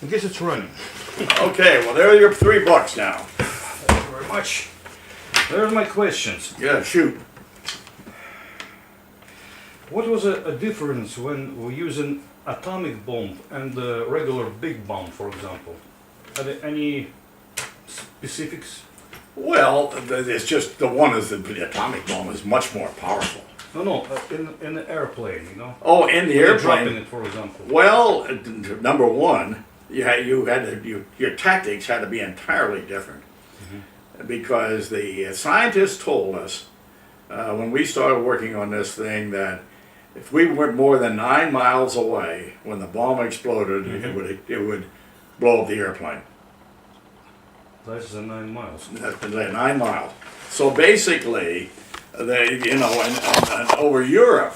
I guess it's running. Okay, well there are your 3 books now. Thank you very much. There's my questions. Yeah, shoot. What was a difference when we use an atomic bomb and a regular big bomb, for example? Are there any specifics? Well, it's just the one is the atomic bomb is much more powerful. No, in the airplane, you know? Oh, in the When you're dropping airplane. it, for example. Well, number one, your tactics had to be entirely different, because the scientists told us when we started working on this thing that if we went more than 9 miles away when the bomb exploded, it would blow up the airplane. That's 9 miles. That's 9 miles. So basically, and over Europe,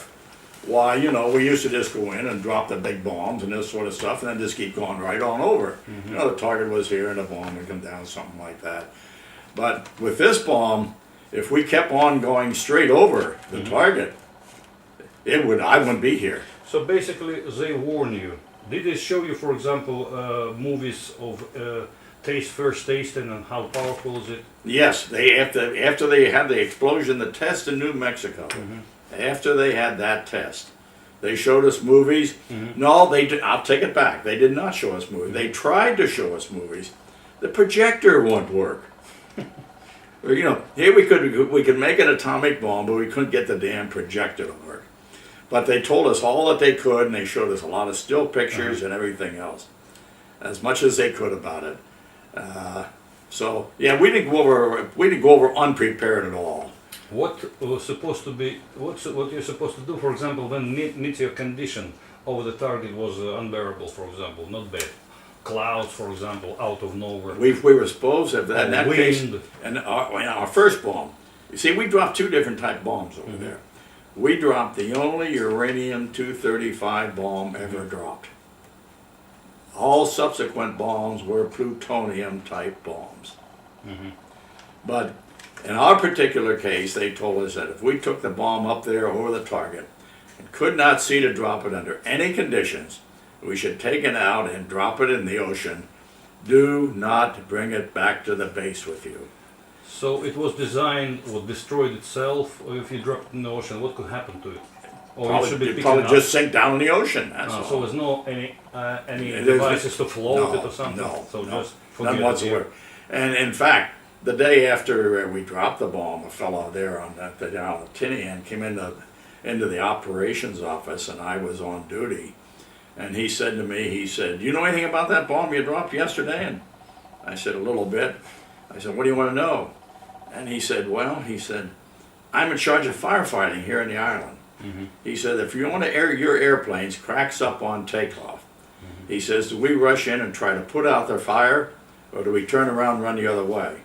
why, we used to just go in and drop the big bombs and this sort of stuff, and then just keep going right on over. The target was here, and the bomb would come down, something like that. But with this bomb, if we kept on going straight over the target, I wouldn't be here. So basically, they warn you. Did they show you, for example, movies of first tasting and how powerful is it? Yes, after they had the explosion, the test in New Mexico. After they had that test, they showed us movies. No, I'll take it back. They did not show us movies. They tried to show us movies. The projector wouldn't work. Here we could make an atomic bomb, but we couldn't get the damn projector to work. But they told us all that they could, and they showed us a lot of still pictures and everything else, as much as they could about it. So yeah, we didn't go over unprepared at all. What was supposed to be? What you're supposed to do? For example, when meteor condition over the target was unbearable. For example, not bad. Clouds, for example, out of nowhere. We were supposed to, in that wind. case, and our first bomb. You see, we dropped 2 different type bombs over there. We dropped the only uranium-235 bomb ever dropped. All subsequent bombs were plutonium-type bombs. But in our particular case, they told us that if we took the bomb up there over the target and could not see to drop it under any conditions, we should take it out and drop it in the ocean. Do not bring it back to the base with you. So it was designed or destroyed itself, or if you dropped it in the ocean, what could happen to it? Or it should be It'd picking probably up? just sink down in the ocean. That's all. So there's no any It is- devices to float it or something? No, So no, just forget none it. whatsoever. And in fact, the day after we dropped the bomb, a fellow there on the Tinian came into the operations office, and I was on duty. And he said to me, do you know anything about that bomb you dropped yesterday? And I said, a little bit. I said, what do you want to know? And he said, I'm in charge of firefighting here in the island. He said, if you want to air your airplanes cracks up on takeoff, he says, do we rush in and try to put out the fire, or do we turn around and run the other way?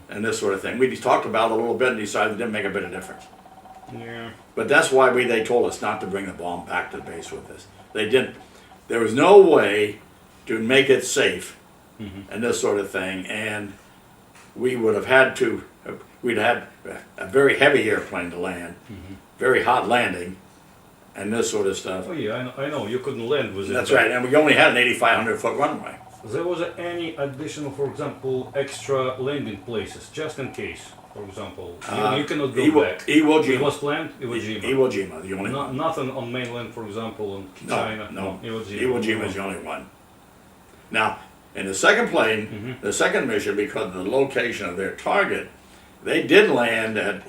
And this sort of thing. We talked about it a little bit and decided it didn't make a bit of difference. Yeah. But that's why they told us not to bring the bomb back to the base with us. They didn't. There was no way to make it safe and this sort of thing. And we would have had to, we'd had a very heavy airplane to land, very hot landing, and this sort of stuff. Oh yeah, I know. You couldn't land with it. That's right. And we only had an 8,500 foot runway. There was any additional, for example, extra landing places, just in case, for example. You cannot go back. Iwo It Jima. was planned, Iwo Jima. Iwo Jima, the only one. Nothing on mainland, for example, in China. No, Iwo Jima. Iwo Jima is the only one. Now, in the second plane, the second mission, because of the location of their target, they did land on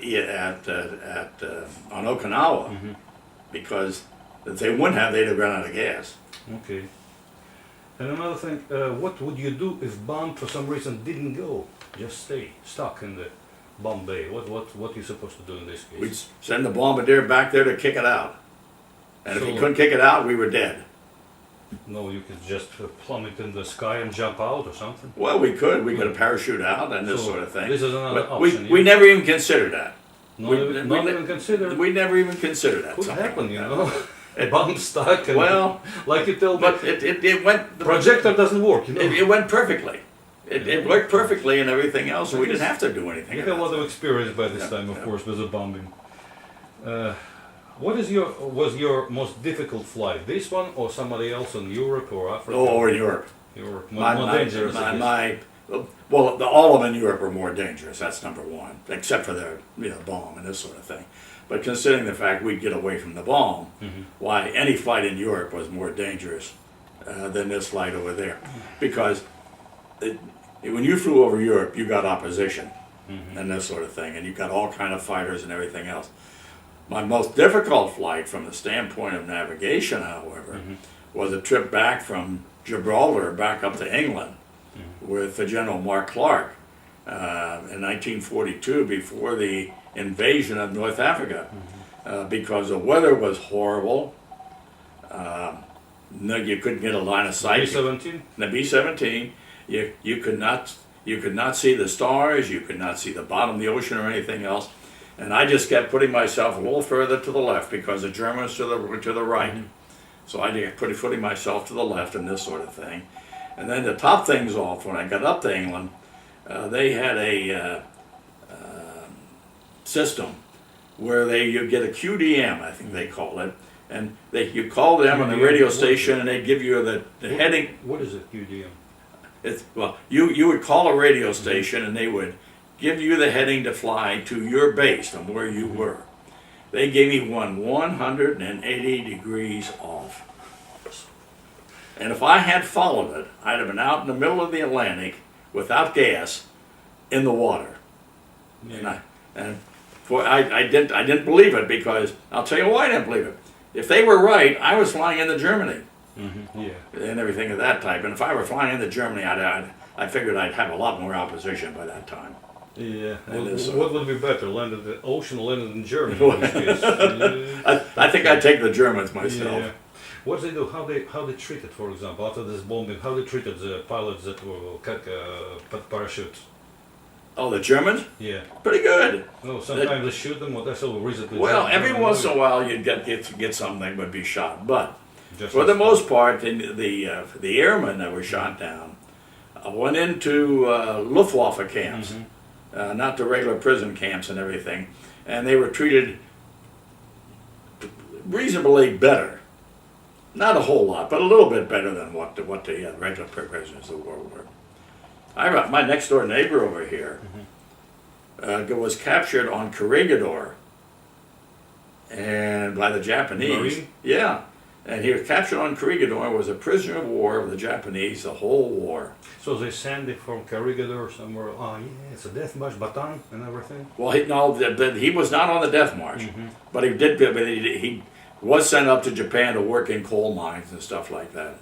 Okinawa, because if they wouldn't have, they'd have run out of gas. Okay. And another thing, what would you do if bomb for some reason didn't go? Just stay stuck in the bomb bay. What you supposed to do in this case? We'd send the bombardier back there to kick it out. And if he So- couldn't kick it out, we were dead. No, you could just plummet in the sky and jump out or something. Well, we could. We could have parachute out and this So sort of thing. this is another But option, we yeah. never even considered that. Not We- even, we not ne- even consider. We never even considered that. Could something happen, like you that. know. A bomb stuck. And Well, like you tell me, but it went. projector doesn't work. You know. It went perfectly. It worked perfectly and everything else, and we didn't have to do anything. You have a lot about of experience by this Yeah, time, of yeah. course, with the bombing. What was your most difficult flight? This one or somebody else in Europe or it. Africa? Oh, or in Europe. You were My, more my, dangerous. I guess. well, all of them in Europe were more dangerous. That's number one, except for the bomb and this sort of thing. But considering the fact we'd get away from the bomb, why any flight in Europe was more dangerous than this flight over there, because when you flew over Europe, you got opposition and this sort of thing, and you got all kind of fighters and everything else. My most difficult flight from the standpoint of navigation, however, was a trip back from Gibraltar back up to England with General Mark Clark in 1942, before the invasion of North Africa, because the weather was horrible. No, you couldn't get a line of sight. B-17? The B-17, you could not see the stars, you could not see the bottom of the ocean or anything else. And I just kept putting myself a little further to the left because the Germans were to the right. So I kept putting myself to the left and this sort of thing. And then to top things off, when I got up to England, they had a system where you get a QDM, I think they call it, and you call them on the radio station and they give you the heading. What is it, QDM? You would call a radio station and they would give you the heading to fly to your base from where you were. They gave me one 180 degrees off. And if I had followed it, I'd have been out in the middle of the Atlantic without gas in the water. Yeah. I didn't believe it, because I'll tell you why I didn't believe it. If they were right, I was flying into Germany. Yeah. And everything of that type. And if I were flying into Germany, I figured I'd have a lot more opposition by that time. Yeah. And What would be better, land in the ocean or land in Germany? In this case? I think I'd take the Germans myself. Yeah. What they do? How they treated, for example, after this bombing? How they treated the pilots that were parachutes? Oh, the Germans? Yeah. Pretty good. No, sometimes they shoot them. That's all recently. Well, every once in a while you'd get something that would be shot, but Just for the most part, the airmen that were shot down went into Luftwaffe camps, not the regular prison camps and everything, and they were treated reasonably better. Not a whole lot, but a little bit better than what the regular prisoners of war were. My next door neighbor over here was captured on Corregidor, and by the Japanese. Marine? Yeah, and he was captured on Corregidor, was a prisoner of war of the Japanese the whole war. So they send it from Corregidor somewhere. Oh yeah, it's a death march, Bataan and everything. Well, he was not on the death march, but he was sent up to Japan to work in coal mines and stuff like that.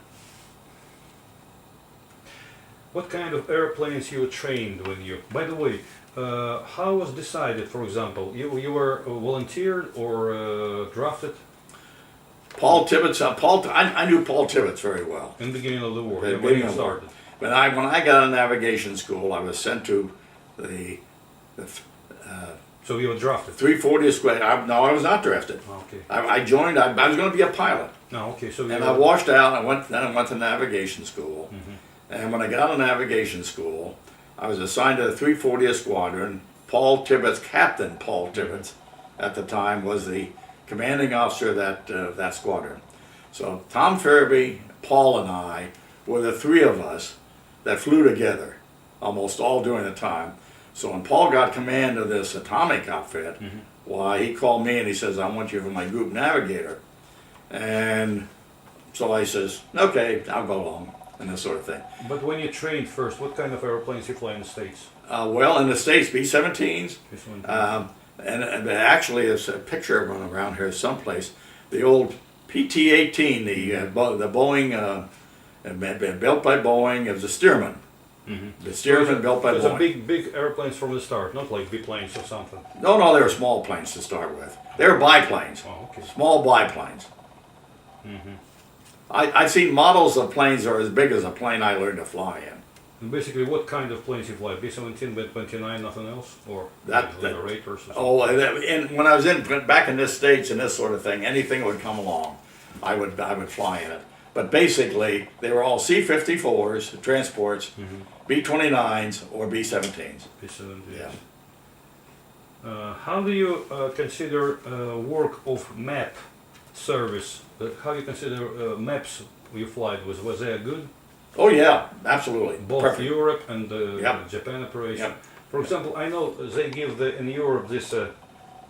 What kind of airplanes you trained when you? By the way, how was decided? For example, you were volunteered or drafted Paul Tibbets. I knew Paul Tibbets very well. in the beginning of the war? The Yeah, when beginning you of the war. started. When I got out of navigation school, I was sent to the So you were drafted. 340th Squad. No, I was not drafted. Okay. I joined. I was going to be a pilot, No. Okay. So and you I washed out. Then I went to navigation school. And when I got out of navigation school, I was assigned to the 340th Squadron. Paul Tibbets, Captain Paul Tibbets, at the time, was the commanding officer of that squadron. So Tom Farabee, Paul, and I were the three of us that flew together almost all during the time. So when Paul got command of this atomic outfit, why, he called me and he says, I want you for my group navigator. And so I says, okay, I'll go along, and this sort of thing. But when you trained first, what kind of airplanes you fly in the States? Well, in the States, B-17s. This one. And actually, there's a picture of one around here someplace. The old PT-18, the Boeing, built by Boeing. It was a Stearman. The Stearman built by Those are Boeing. big airplanes from the start, not like biplanes or something. No, they were small planes to start with. They were biplanes, Oh, okay. small biplanes. I've seen models of planes that are as big as a plane I learned to fly in. And basically, what kind of planes you fly? B-17, B-29, nothing else, or That- Rapers or something? Oh, and when I was back in this States and this sort of thing, anything that would come along, I would fly in it. But basically, they were all C-54s, transports, B-29s, or B-17s. B-17. Yeah. How do you consider work of map service? How you consider maps you fly with? Was they good? Oh yeah, absolutely. Both Perfect. Europe and Yep. Japan operation. Yep. For example, I know they give in Europe this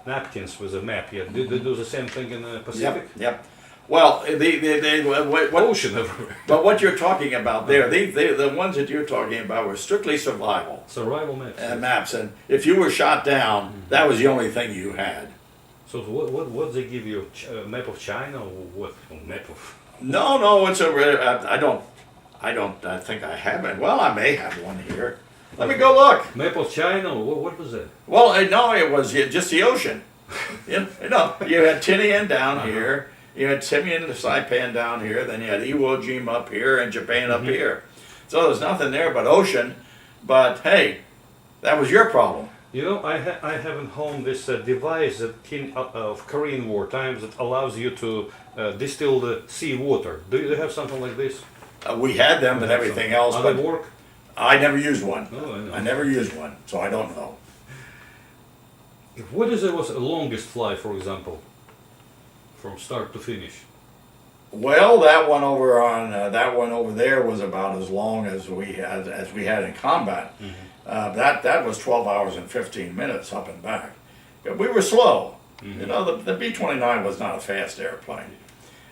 napkins with a map. Yeah, do they do the same thing in the Pacific? Yep. Yep. Well, what Ocean everywhere. but what you're talking about there, the ones that you're talking about were strictly survival Survival maps. maps, and if you were shot down, that was the only thing you had. So what they give you? A map of China or what? A map of No, it's a. I think I have it. Well, I may have one here. Let me go look. map of China? Or what was that? Well, no, it was just the ocean. You had Tinian down here. You had Tinian and Saipan down here. Then you had Iwo Jima up here and Japan up here. So there's nothing there but ocean. But hey, that was your problem. You know, I have at home this device that of Korean War times that allows you to distill the sea water. Do you have something like this? We had them and everything else, How but they work? I never used one. Oh, I know. I never used one, so I don't know. What is the longest flight, for example, from start to finish? Well, that one over there was about as long as we had in combat. That was 12 hours and 15 minutes up and back. But we were slow. You know, the B-29 was not a fast airplane.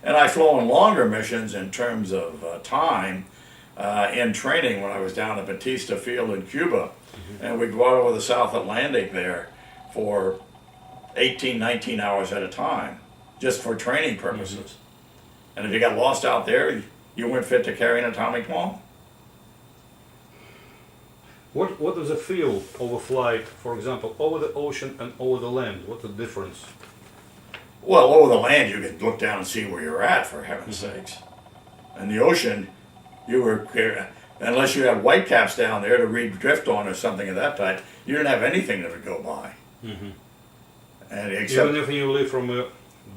And I've flown longer missions in terms of time in training when I was down at Batista Field in Cuba. And we'd go out over the South Atlantic there for 18, 19 hours at a time, just for training purposes. And if you got lost out there, you weren't fit to carry an atomic bomb. What is the feel of a flight, for example, over the ocean and over the land? What's the difference? Well, over the land, you could look down and see where you're at, for heaven's sakes. And the ocean, you were, unless you had whitecaps down there to read drift on or something of that type, you didn't have anything that would go by. And except, Even if you live from a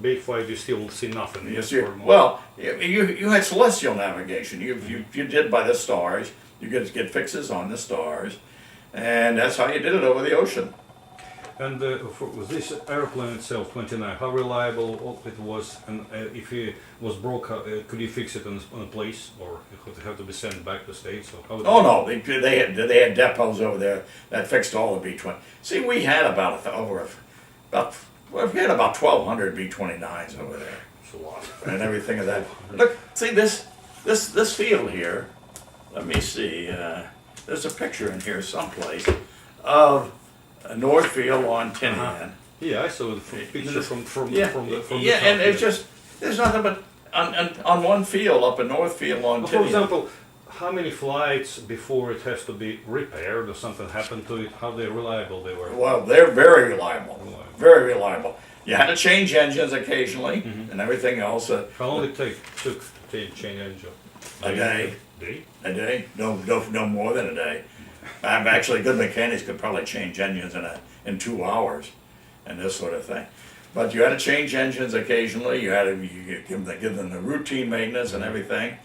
big flight, you still see nothing. yes, well, you had celestial navigation. You did by the stars. You could get fixes on the stars, and that's how you did it over the ocean. And with this airplane itself, 29, how reliable it was, and if it was broke, could you fix it on a place, or it would have to be sent back to States? Or how Oh no, they had depots over there that fixed all the B-20. See, we had about 1,200 B-29s over there, It's a lot. and everything of that. Look, see this field here. Let me see. There's a picture in here someplace of Northfield on Tinian. Yeah, I saw it from Yeah, the top, and it's just there's nothing but on one field up in Northfield on Well, for Tinian. example, how many flights before it has to be repaired or something happened to it? How reliable they were? Well, they're very reliable. Very reliable. You had to change engines occasionally and everything else. How long it took to change engine? A day. Day? A day? No more than a day. Actually, good mechanics could probably change engines in 2 hours, and this sort of thing. But you had to change engines occasionally. You had to give them the routine maintenance and everything.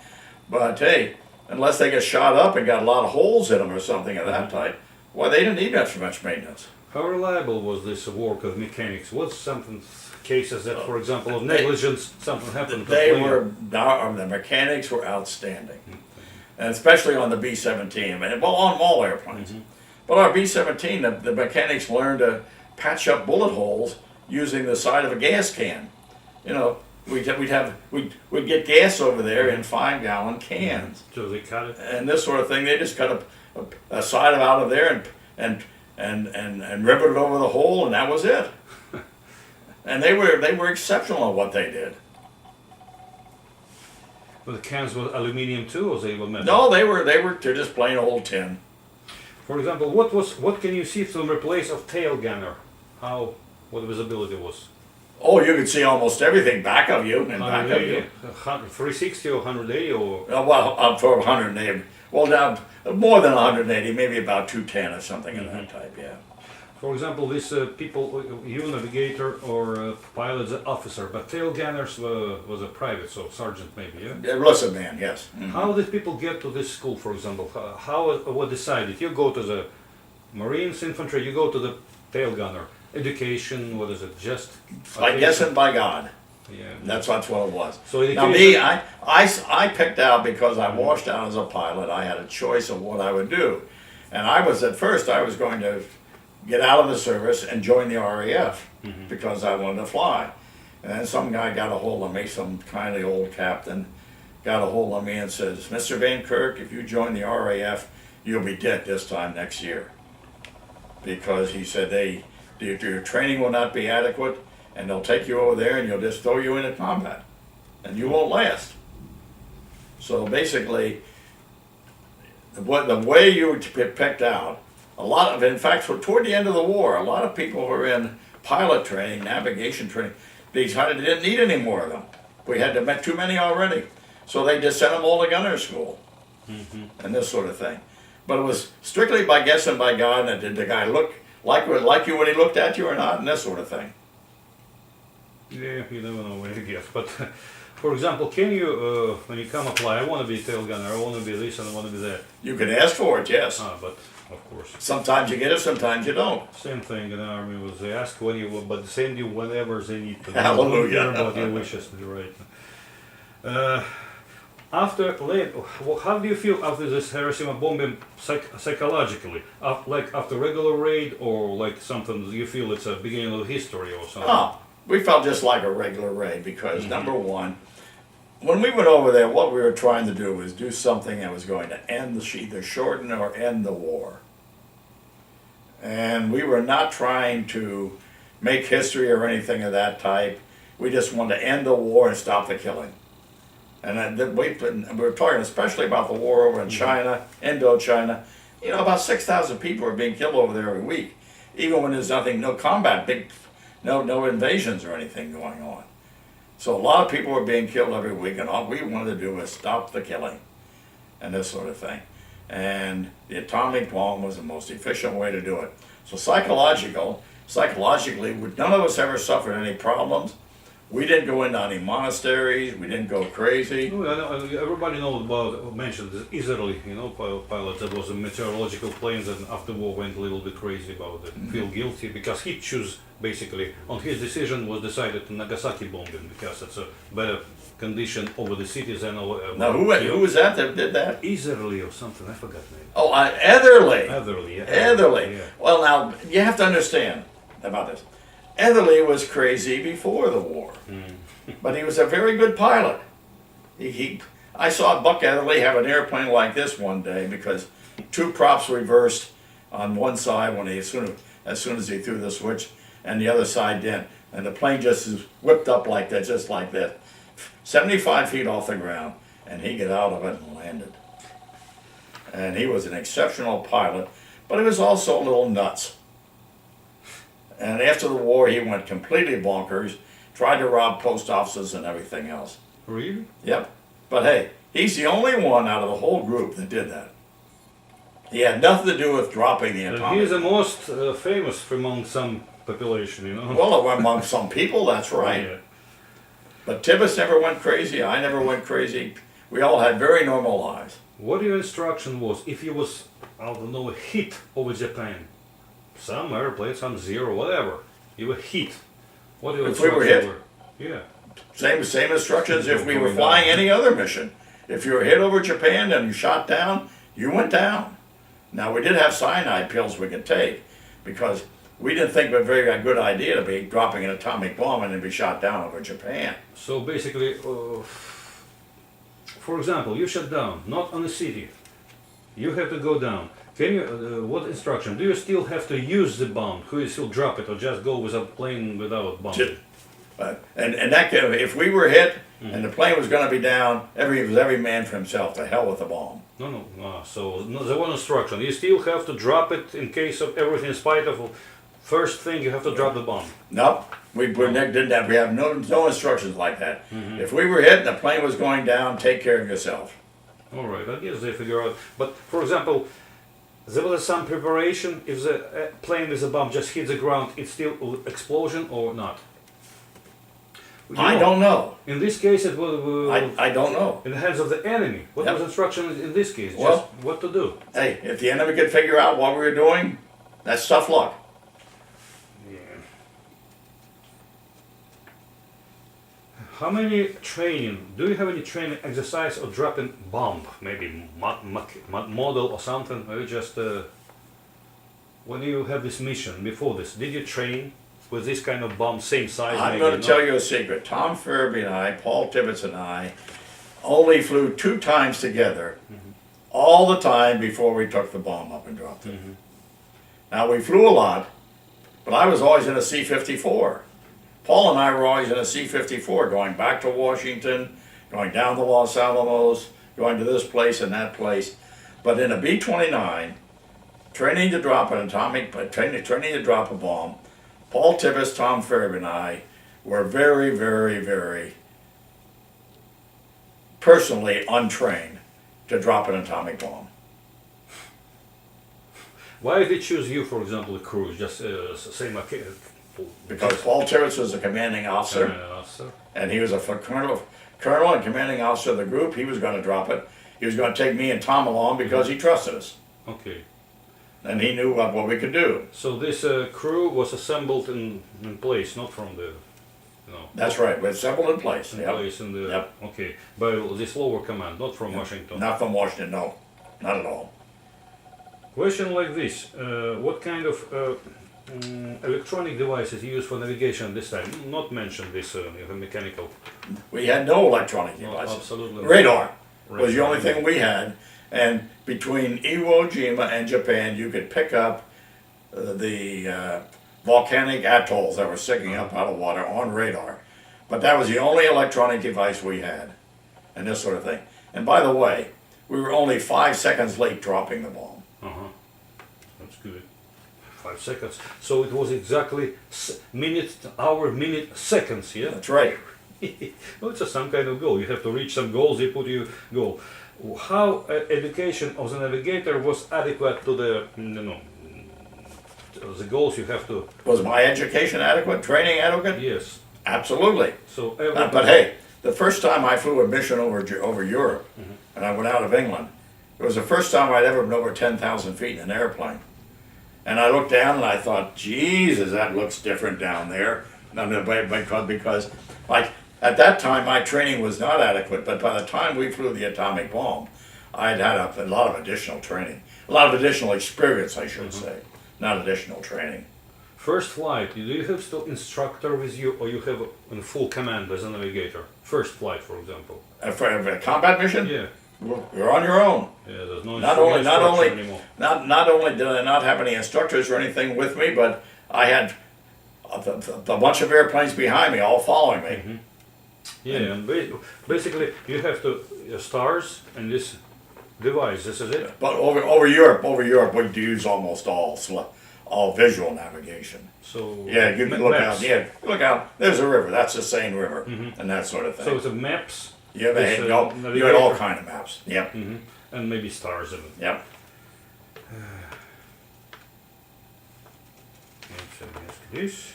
But hey, unless they get shot up and got a lot of holes in them or something of that type, well, they didn't need much maintenance. How reliable was this work of mechanics? What's something cases that, for example, of negligence, something happened? The mechanics were outstanding. And especially on the B-17, well, on all airplanes. But our B-17, the mechanics learned to patch up bullet holes using the side of a gas can. You know, we'd get gas over there in 5-gallon cans. So they cut it? And this sort of thing, they just cut a side out of there and riveted it over the hole, and that was it. And they were exceptional at what they did. But the cans were aluminium too, or they were metal? No, they're just plain old tin. For example, what can you see to replace of tail gunner? What visibility was? Oh, you could see almost everything back of you and back of you. 360 or 180 or? Well, up for 180. Well, now more than 180, maybe about 210 or something of that type. Yeah. For example, these people, you navigator or pilot's an officer, but tail gunners was a private, so sergeant maybe, yeah? Enlisted man, yes. How did people get to this school, for example? What decided? You go to the Marines, infantry, you go to the tail gunner. Education, what is it, just? By guess and by God. Yeah. That's what it was. So in the Now case me, of- I picked out because I washed out as a pilot. I had a choice of what I would do, and I was at first I was going to get out of the service and join the RAF because I wanted to fly. And then some guy got a hold of me, some kindly old captain, got a hold of me and says, "Mr. Van Kirk, if you join the RAF, you'll be dead this time next year," because he said your training will not be adequate, and they'll take you over there and you'll just throw you into combat, and you won't last. So basically, the way you were picked out, in fact, toward the end of the war, a lot of people were in pilot training, navigation training. They didn't need any more of them. We had met too many already. So they just sent them all to gunner school and this sort of thing. But it was strictly by guess and by God, and did the guy look like you when he looked at you or not, and this sort of thing. Yeah, you never know when you get. But for example, can you, when you come apply, I want to be tail gunner, I want to be this, and I want to be that. You can ask for it, yes. But of course. Sometimes you get it, sometimes you don't. Same thing in the army was they ask when you will, but send you whenever they need to. Hallelujah. Don't care about your wishes, right? How do you feel after this Hiroshima bombing psychologically? Like after regular raid, or like something you feel it's a beginning of history or something? Oh, we felt just like a regular raid because number one, when we went over there, what we were trying to do was do something that was going to either shorten or end the war. And we were not trying to make history or anything of that type. We just wanted to end the war and stop the killing. And we were talking especially about the war over in China, Indochina. You know, about 6,000 people are being killed over there every week, even when there's no combat, no invasions or anything going on. So a lot of people were being killed every week, and all we wanted to do was stop the killing and this sort of thing. And the atomic bomb was the most efficient way to do it. So psychologically, none of us ever suffered any problems. We didn't go into any monasteries. We didn't go crazy. Everybody knows about, mentioned Israeli, pilot that was a meteorological plane that after war went a little bit crazy about it, feel guilty because he chose basically on his decision was decided to Nagasaki bombing because it's a better condition over the cities than over. Now who was that did that? Israeli or something, I forgot the name. Oh, Etherly. Etherly, yeah. Etherly. Yeah. Well, now you have to understand about this. Etherly was crazy before the war, but he was a very good pilot. I saw Buck Etherly have an airplane like this one day because two props reversed on one side when as soon as he threw the switch, and the other side didn't, and the plane just is whipped up like that, just like that, 75 feet off the ground, and he got out of it and landed. And he was an exceptional pilot, but he was also a little nuts. And after the war, he went completely bonkers, tried to rob post offices and everything else. Really? Yep. But hey, he's the only one out of the whole group that did that. He had nothing to do with dropping the atomic. He's the most famous among some population, Well, among some people, that's right. Yeah. But Tibbetts never went crazy. I never went crazy. We all had very normal lives. What your instruction was if you was, I don't know, hit over Japan? Some airplane, some zero, whatever. You were hit. What your If we were instructions hit? were? Yeah. Same instructions if we were flying any other mission. If you were hit over Japan and you shot down, you went down. Now, we did have cyanide pills we could take because we didn't think it was a very good idea to be dropping an atomic bomb and then be shot down over Japan. So basically, for example, you shut down, not on a city. You have to go down. Can you? What instruction? Do you still have to use the bomb? Could you still drop it or just go with a plane without bomb? And that if we were hit and the plane was going to be down, every man for himself. To hell with the bomb. No. So the one instruction. You still have to drop it in case of everything. In spite of first thing, you have to drop the bomb. Nope. We didn't have. We have no instructions like that. If we were hit and the plane was going down, take care of yourself. All right. I guess they figure out. But for example, there was some preparation. If the plane with a bomb just hits the ground, it's still explosion or not? I don't know. In this case, it was. I don't know. In the hands of the enemy. What was instruction in this case? Well, just what to do. Hey, if the enemy could figure out what we were doing, that's tough luck. Yeah. How many training? Do you have any training exercise or dropping bomb? Maybe model or something? Or you just when you have this mission before this, did you train with this kind of bomb, same size? I'm maybe going to not? tell you a secret. Tom Furby and I, Paul Tibbetts and I, only flew 2 times together, all the time before we took the bomb up and dropped it. Now we flew a lot, but I was always in a C-54. Paul and I were always in a C-54, going back to Washington, going down to Los Alamos, going to this place and that place. But in a B-29, training to drop an training to drop a bomb, Paul Tibbetts, Tom Furby, and I were very, very, very personally untrained to drop an atomic bomb. Why did they choose you, for example, a crew? Just same Because Paul Tibbetts was the commanding officer, and he was a colonel and commanding officer of the group. He was going to drop it. He was going to take me and Tom along because he trusted us. Okay. And he knew what we could do. So this crew was assembled in place, not from the, That's right. We're assembled in place. in place in the, okay, by this lower command, not from Washington. Not from Washington, no. Not at all. Question like this, what kind of electronic devices you use for navigation this time? Not mention this mechanical. We had no electronic No, devices. absolutely. Radar was the Radar. only thing we had. And between Iwo Jima and Japan, you could pick up the volcanic atolls that were sticking up out of water on radar. But that was the only electronic device we had, and this sort of thing. And by the way, we were only 5 seconds late dropping the bomb. That's good. 5 seconds. So it was exactly minute, hour, minute, seconds, yeah? That's right. Well, it's just some kind of goal. You have to reach some goals, they put you goal. How education of the navigator was adequate to the, the goals you have to... Was my education adequate? Training adequate? Yes. Absolutely. So But hey, the first time I flew a mission over Europe, and I went out of England, it was the first time I'd ever been over 10,000 feet in an airplane. And I looked down and I thought, Jesus, that looks different down there. Because, like, at that time my training was not adequate, but by the time we flew the atomic bomb, I'd had a lot of additional training. A lot of additional experience, I should say, not additional training. First flight, do you have still instructor with you, or you have a full command as a navigator? First flight, for example. For a combat mission? Yeah. You're on your own. Yeah, there's no Not only anymore. not only did I not have any instructors or anything with me, but I had a bunch of airplanes behind me, all following me. Yeah, and basically you have to stars and this device. This is it. But over Europe, we use almost all visual navigation. So Yeah, you can look maps. out. Yeah, look out. There's a river. That's the Seine River, and that sort of thing. So it's a maps. you had this, you had all navigator. kind of maps. Yep. And maybe stars in it. Yep. Let's ask this.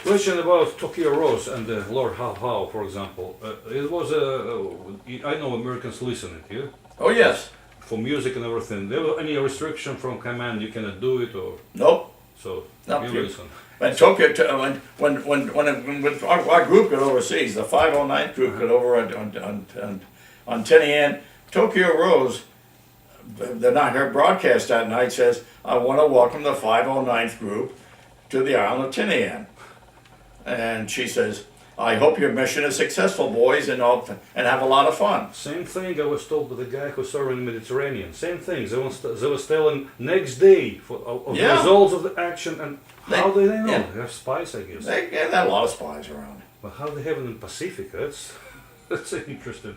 Question about Tokyo Rose and Lord How, for example. It was I know Americans listen it, yeah? Oh yes. For music and everything. There was any restriction from command? You cannot do it, or Nope. so Nope. you listen. When Tokyo, when our group got overseas, the 509th group got over on Tinian, Tokyo Rose, the night her broadcast that night says, "I want to welcome the 509th group to the island of Tinian," and she says, "I hope your mission is successful, boys, and have a lot of fun." Same thing I was told by the guy who served in the Mediterranean. Same thing. They was telling next day of the Yeah. results of the action, and how do they know? yeah. They have spies, I guess. They had a lot of spies around. But how they have it in the Pacific? That's interesting.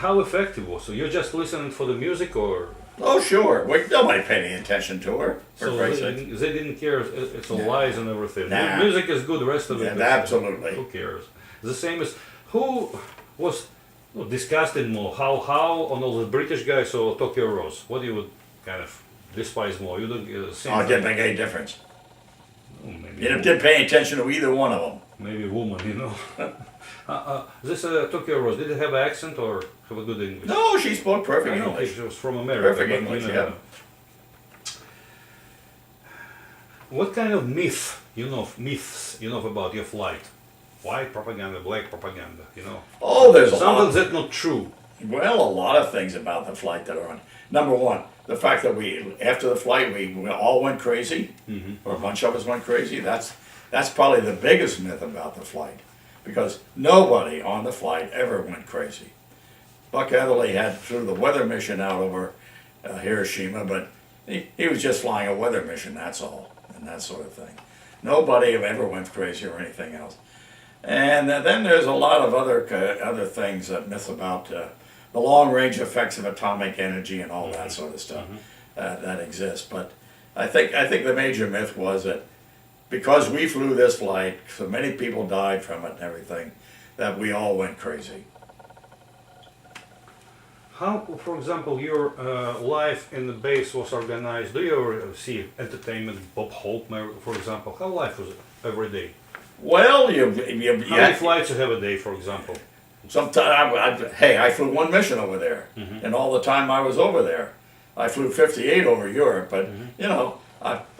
How effective was it? So you're just listening for the music, or Oh, sure. Nobody paid any attention to her. For so Christ's they, sake. they didn't care? It's all lies and everything. Nah. Music is good. The rest of it, Yeah, absolutely. Who cares? The same as who was disgusted more? How on all the British guys or Tokyo Rose? What do you would kind of despise more? You don't same Oh, it thing. didn't make any difference. Oh, maybe You didn't pay attention to either one of them. maybe a woman, you know. This Tokyo Rose, did it have an accent or have a good English? No, she spoke perfect I know English. she was from America. Perfect but, English, you know, yeah. What kind of myth myths, about your flight. White propaganda, black propaganda, Oh, there's a Something lot. that's not true. Well, a lot of things about the flight that are on. Number one, the fact that after the flight, we all went crazy, or a bunch of us went crazy. That's probably the biggest myth about the flight, because nobody on the flight ever went crazy. Buck Etherly flew the weather mission out over Hiroshima, but he was just flying a weather mission, that's all, and that sort of thing. Nobody ever went crazy or anything else. And then there's a lot of other things that myth about the long range effects of atomic energy and all that sort of stuff that exists. But I think the major myth was that because we flew this flight, so many people died from it and everything, that we all went crazy. How, for example, your life in the base was organized? Do you ever see entertainment, Bob Hope, for example? How life was every day? Well, How many flights you have a day, for example? Sometimes, hey, I flew one mission over there, and all the time I was over there, I flew 58 over Europe. But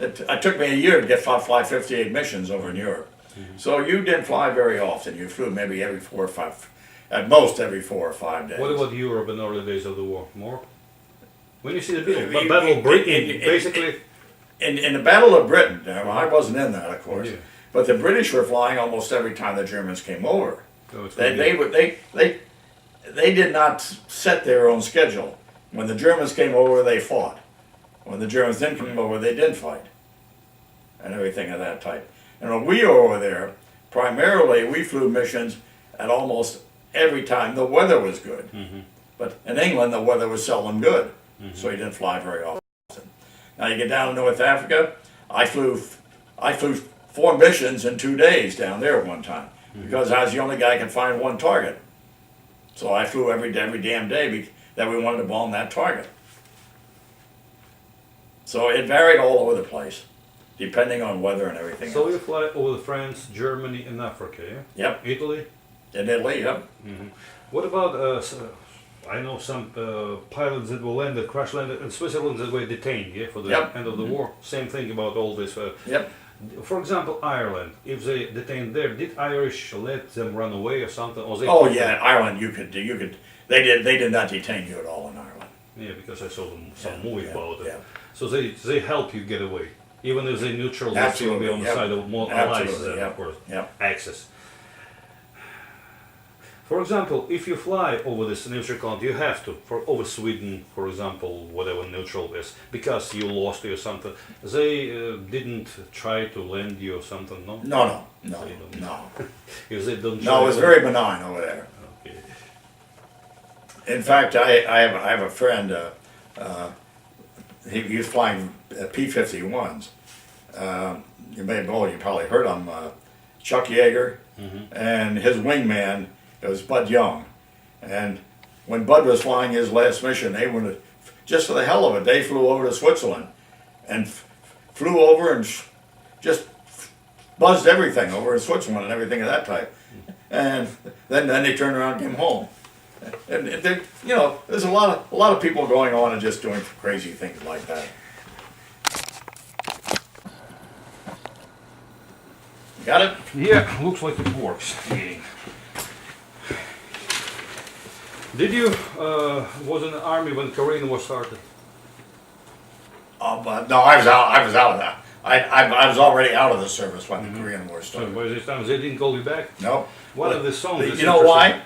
it took me a year to fly 58 missions over in Europe. So you didn't fly very often. You flew maybe every 4 or 5, at most every 4 or 5 days. What about Europe in the early days of the war? More? When you see the Battle of Britain, basically. In the Battle of Britain, I wasn't in that, of course. Yeah. But the British were flying almost every time the Germans came over. So They did not set their own schedule. When the Germans came over, they fought. When the Germans didn't come over, they didn't fight, and everything of that type. And when we were over there, primarily we flew missions at almost every time the weather was good. But in England, the weather was seldom good, so you didn't fly very often. Now you get down to North Africa, I flew 4 missions in 2 days down there one time, because I was the only guy who could find one target. So I flew every damn day that we wanted to bomb that target. So it varied all over the place, depending on weather and everything So else. you fly over France, Germany, and Africa, yeah? Yep, Italy? in Italy, yep. What about, I know some pilots that will crash landed in Switzerland that were detained, yeah, for the Yep. end of the war. Same thing about all this. Yep. For example, Ireland, if they detained there, did Irish let them run away or something? Or they Oh yeah, Ireland, you could. They did not detain you at all in Ireland. Yeah, because I saw some movie yeah, about it. yeah. So they help you get away. Even if they're neutral, they still be Absolutely, on the yep. side of more allies, Absolutely, of yep. course. Yep. Access. For example, if you fly over this neutral continent, you have to, over Sweden, for example, whatever neutral is, because you lost or something. They didn't try to land you or something, no? No. They don't. No, If they don't no, try it was to- very benign over there. Okay. In fact, I have a friend. He was flying P-51s. You probably heard him, Chuck Yeager, and his wingman. It was Bud Young, and when Bud was flying his last mission, they went just for the hell of it. They flew over to Switzerland, and flew over and just buzzed everything over in Switzerland and everything of that type. And then they turned around and came home. And there's a lot of people going on and just doing crazy things like that. Got it? Yeah, looks like it works. Did you was in the army when Korean War started? But no, I was out of that. I was already out of the service when the Korean War So started. by this time they didn't call you back? No. One of the songs. is You know interesting. why?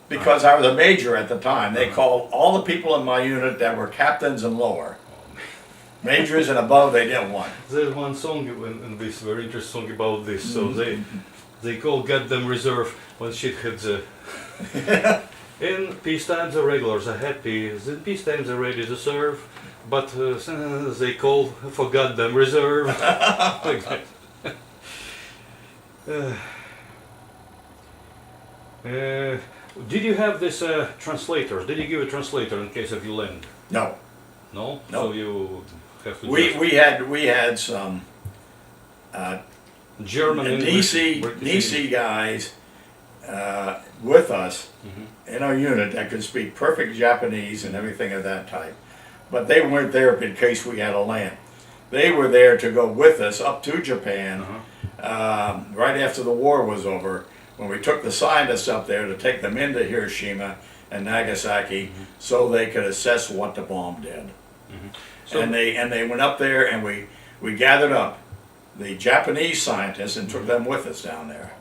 Because I was a major at the time. They called all the people in my unit that were captains and lower. Majors and above, they didn't want. There's one song in this very interesting song about this. So they call goddamn reserve when shit hits the. In peace times the regulars are happy. In peace times they're ready to serve. But they call for goddamn reserve. Like that. Did you have this translator? Did you give a translator in case of you land? No. No. No. So you have to. We had some German, English, British. DC guys with us in our unit that could speak perfect Japanese and everything of that type. But they weren't there in case we had to land. They were there to go with us up to Japan right after the war was over, when we took the scientists up there to take them into Hiroshima and Nagasaki so they could assess what the bomb did. So- And they went up there, and we gathered up the Japanese scientists and took them with us down there.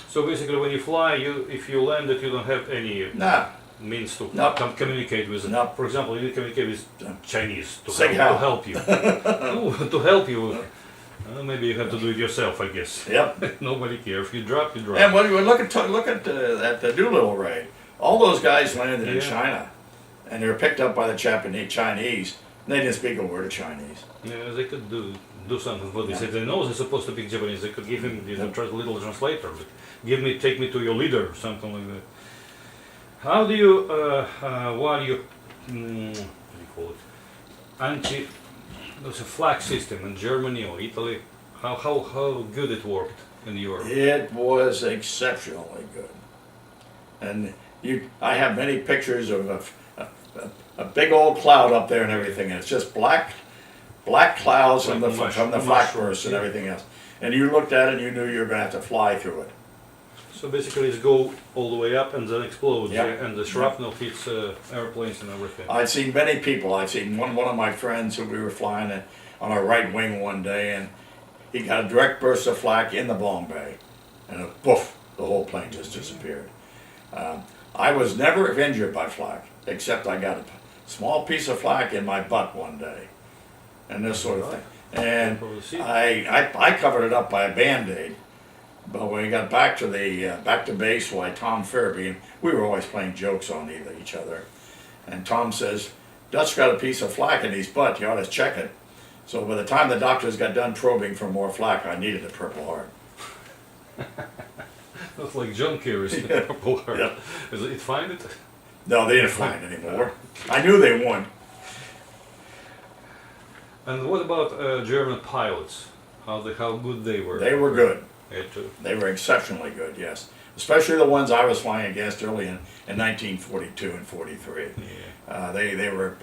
So basically, when you fly, if you land it, you don't have any Nah, means to Nope. communicate with. Nope. For example, you communicate with Chinese to Say help, how. to help you. Oh, to help you. Maybe you have to do it yourself, I guess. yep. Nobody cares. If you drop, you drop. And when you look at the Doolittle raid, all those guys landed in Yeah. China, and they were picked up by the Chinese. And they didn't speak a word of Chinese. Yeah, they could do something for this. If they know they're supposed to speak Japanese, they could give him a little translator. Like, take me to your leader, something like that. How do you, while you, what do you call it? There's a flag system in Germany or Italy. How good it worked in Europe? It was exceptionally good. And I have many pictures of a big old cloud up there and everything, and it's just black clouds from the Like from the mush- flak bursts and yeah. everything else. And you looked at it and you knew you were going to have to fly through it. So basically, it's go all the way up and then explodes, Yeah. and the shrapnel hits airplanes and everything. I'd seen many people. I'd seen one of my friends who we were flying on our right wing one day, and he got a direct burst of flak in the bomb bay, and poof, the whole plane just disappeared. I was never injured by flak, except I got a small piece of flak in my butt one day, and this sort of thing. And I covered it up by a Band-Aid. But when we got back to base, Tom Fairby, and we were always playing jokes on each other, and Tom says, "Dutch got a piece of flak in his butt. You ought to check it." So by the time the doctors got done probing for more flak, I needed a Purple Heart. That's like John Kerry's Yeah. Purple Heart. Yeah. Is it find it? No, they didn't find it anymore. I knew they won. And what about German pilots? How good they were? They were good. Too. They were exceptionally good, yes. Especially the ones I was flying against early in 1942 and 43. Yeah. They were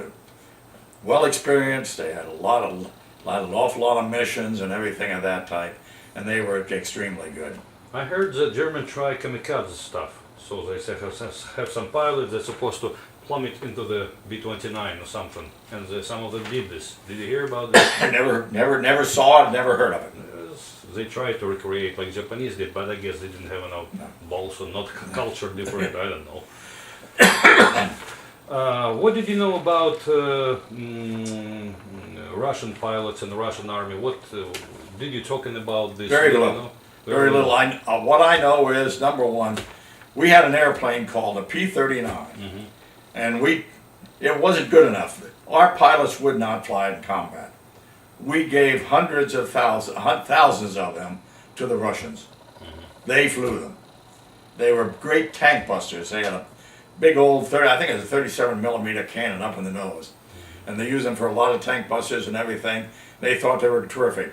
well experienced. They had an awful lot of missions and everything of that type, and they were extremely good. I heard the German try kamikaze stuff. So they say have some pilots that's supposed to plummet into the B-29 or something, and some of them did this. Did you hear about this? I never saw it, never heard of it. They tried to recreate like Japanese did, but I guess they didn't have enough balls or not culture different. I don't know. What did you know about Russian pilots and the Russian army? What did you talking about this? Very Do you little. know? Very little. What I know is, number one, we had an airplane called a P-39, and it wasn't good enough. Our pilots would not fly in combat. We gave thousands of them to the Russians. They flew them. They were great tank busters. They had a big old I think it was a 37 millimeter cannon up in the nose, and they used them for a lot of tank busters and everything. They thought they were terrific,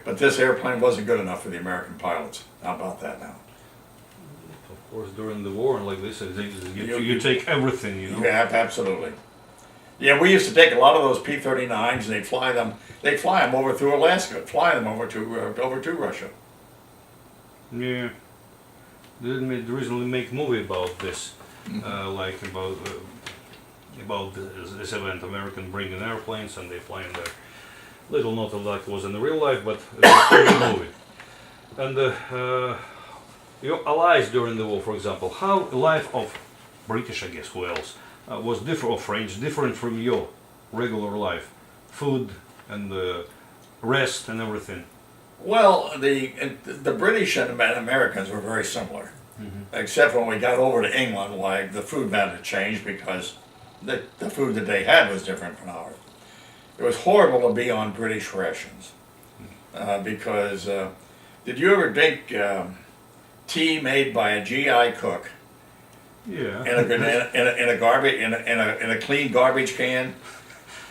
but this airplane wasn't good enough for the American pilots. How about that now? Of course, during the war and like this, you take everything, you know. Yeah, absolutely. Yeah, we used to take a lot of those P-39s and they'd fly them over through Alaska, fly them over to Russia. Yeah, they didn't recently make movie about this, like about this event. American bringing airplanes and they flying there. Little not like it was in the real life, but it was a movie. And your allies during the war, for example, how life of British, I guess, who else, was different, or French, different from your regular life, food and rest and everything. Well, the British and Americans were very similar, except when we got over to England, like the food had to change because the food that they had was different from ours. It was horrible to be on British rations because did you ever drink tea made by a GI cook? Yeah. In a clean garbage can.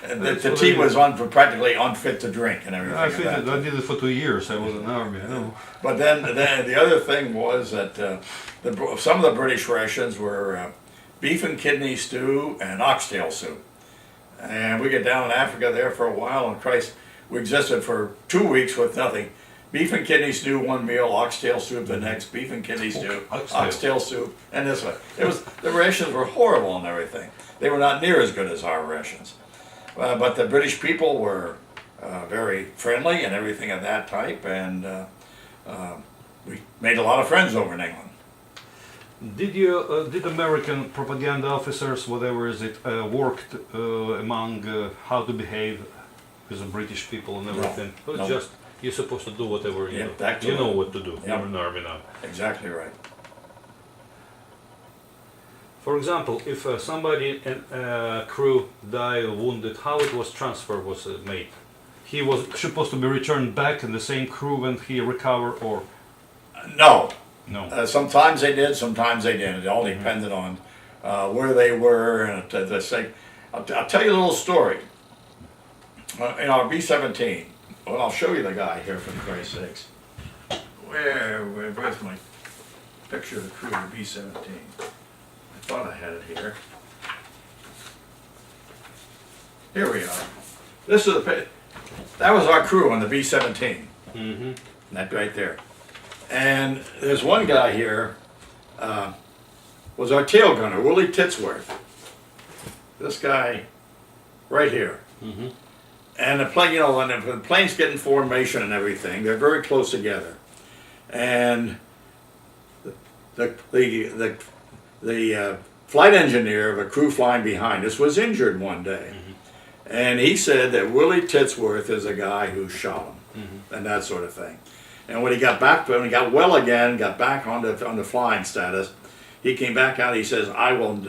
The what tea I was practically unfit to drink and everything. I did it for 2 years. I was in the army. I know. But then the other thing was that some of the British rations were beef and kidney stew and oxtail soup. And we get down in Africa there for a while, and Christ, we existed for 2 weeks with nothing. beef and kidney stew one meal, oxtail soup the next, beef and kidney stew, oxtail soup, and this one. It was, the rations were horrible and everything. They were not near as good as our rations. But the British people were very friendly and everything of that type, and we made a lot of friends over in England. Did American propaganda officers, whatever is it, worked among how to behave with the British people and everything? No, It's no. just you're supposed to do whatever Yep, you know what to do. Yep. You're in the army now. Exactly right. For example, if somebody in crew died or wounded, how it was transfer was made? He was supposed to be returned back in the same crew when he recovered, or No. no? Sometimes they did, sometimes they didn't. It all depended on where they were. And I'll tell you a little story. In our B-17, well, I'll show you the guy here for Christ's sakes. Where's my picture of the crew of the B-17? I thought I had it here. Here we are. This is that was our crew on the B-17. Mm-hmm. That right there. And there's one guy here, was our tail gunner, Willie Titsworth. This guy right here. Mm-hmm. And the plane, you know, when the planes get in formation and everything, they're very close together. And the flight engineer of a crew flying behind us was injured one day. Mm-hmm. And he said that Willie Titsworth is a guy who shot him, Mm-hmm. and that sort of thing. And when he got back, when he got well again, got back on the flying status, he came back out. He says, "I will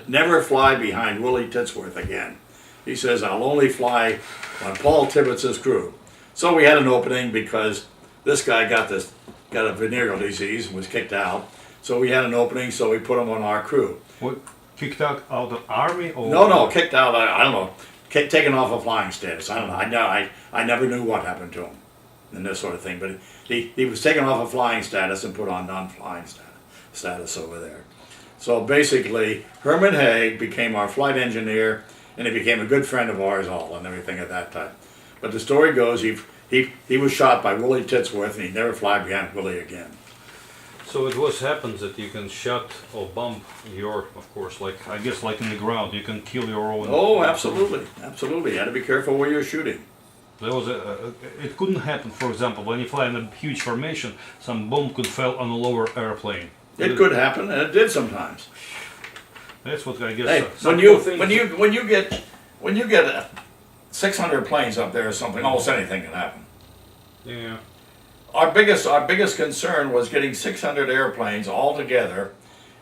never fly behind Willie Titsworth again." He says, "I'll only fly on Paul Tibbets's crew." So we had an opening because this guy got a venereal disease and was kicked out. So we had an opening, so we put him on our crew. What, kicked out of the army, or No, kicked out. I don't know. Taken off of flying status. I don't know. I never knew what happened to him and this sort of thing. But he was taken off of flying status and put on non-flying status over there. So basically, Herman Haig became our flight engineer, and he became a good friend of ours all and everything at that time. But the story goes, he was shot by Willie Titsworth, and he'd never fly behind Willie again. So it was happens that you can shot or bump your, of course, like I guess like in the ground, you can kill your own. Oh, absolutely, absolutely. You had to be careful where you're shooting. There was it couldn't happen. For example, when you fly in a huge formation, some bomb could fall on a lower airplane. It could happen, and it did sometimes. That's what I guess. Hey, some when you get 600 planes up there or something, almost anything can happen. Yeah. Our biggest concern was getting 600 airplanes all together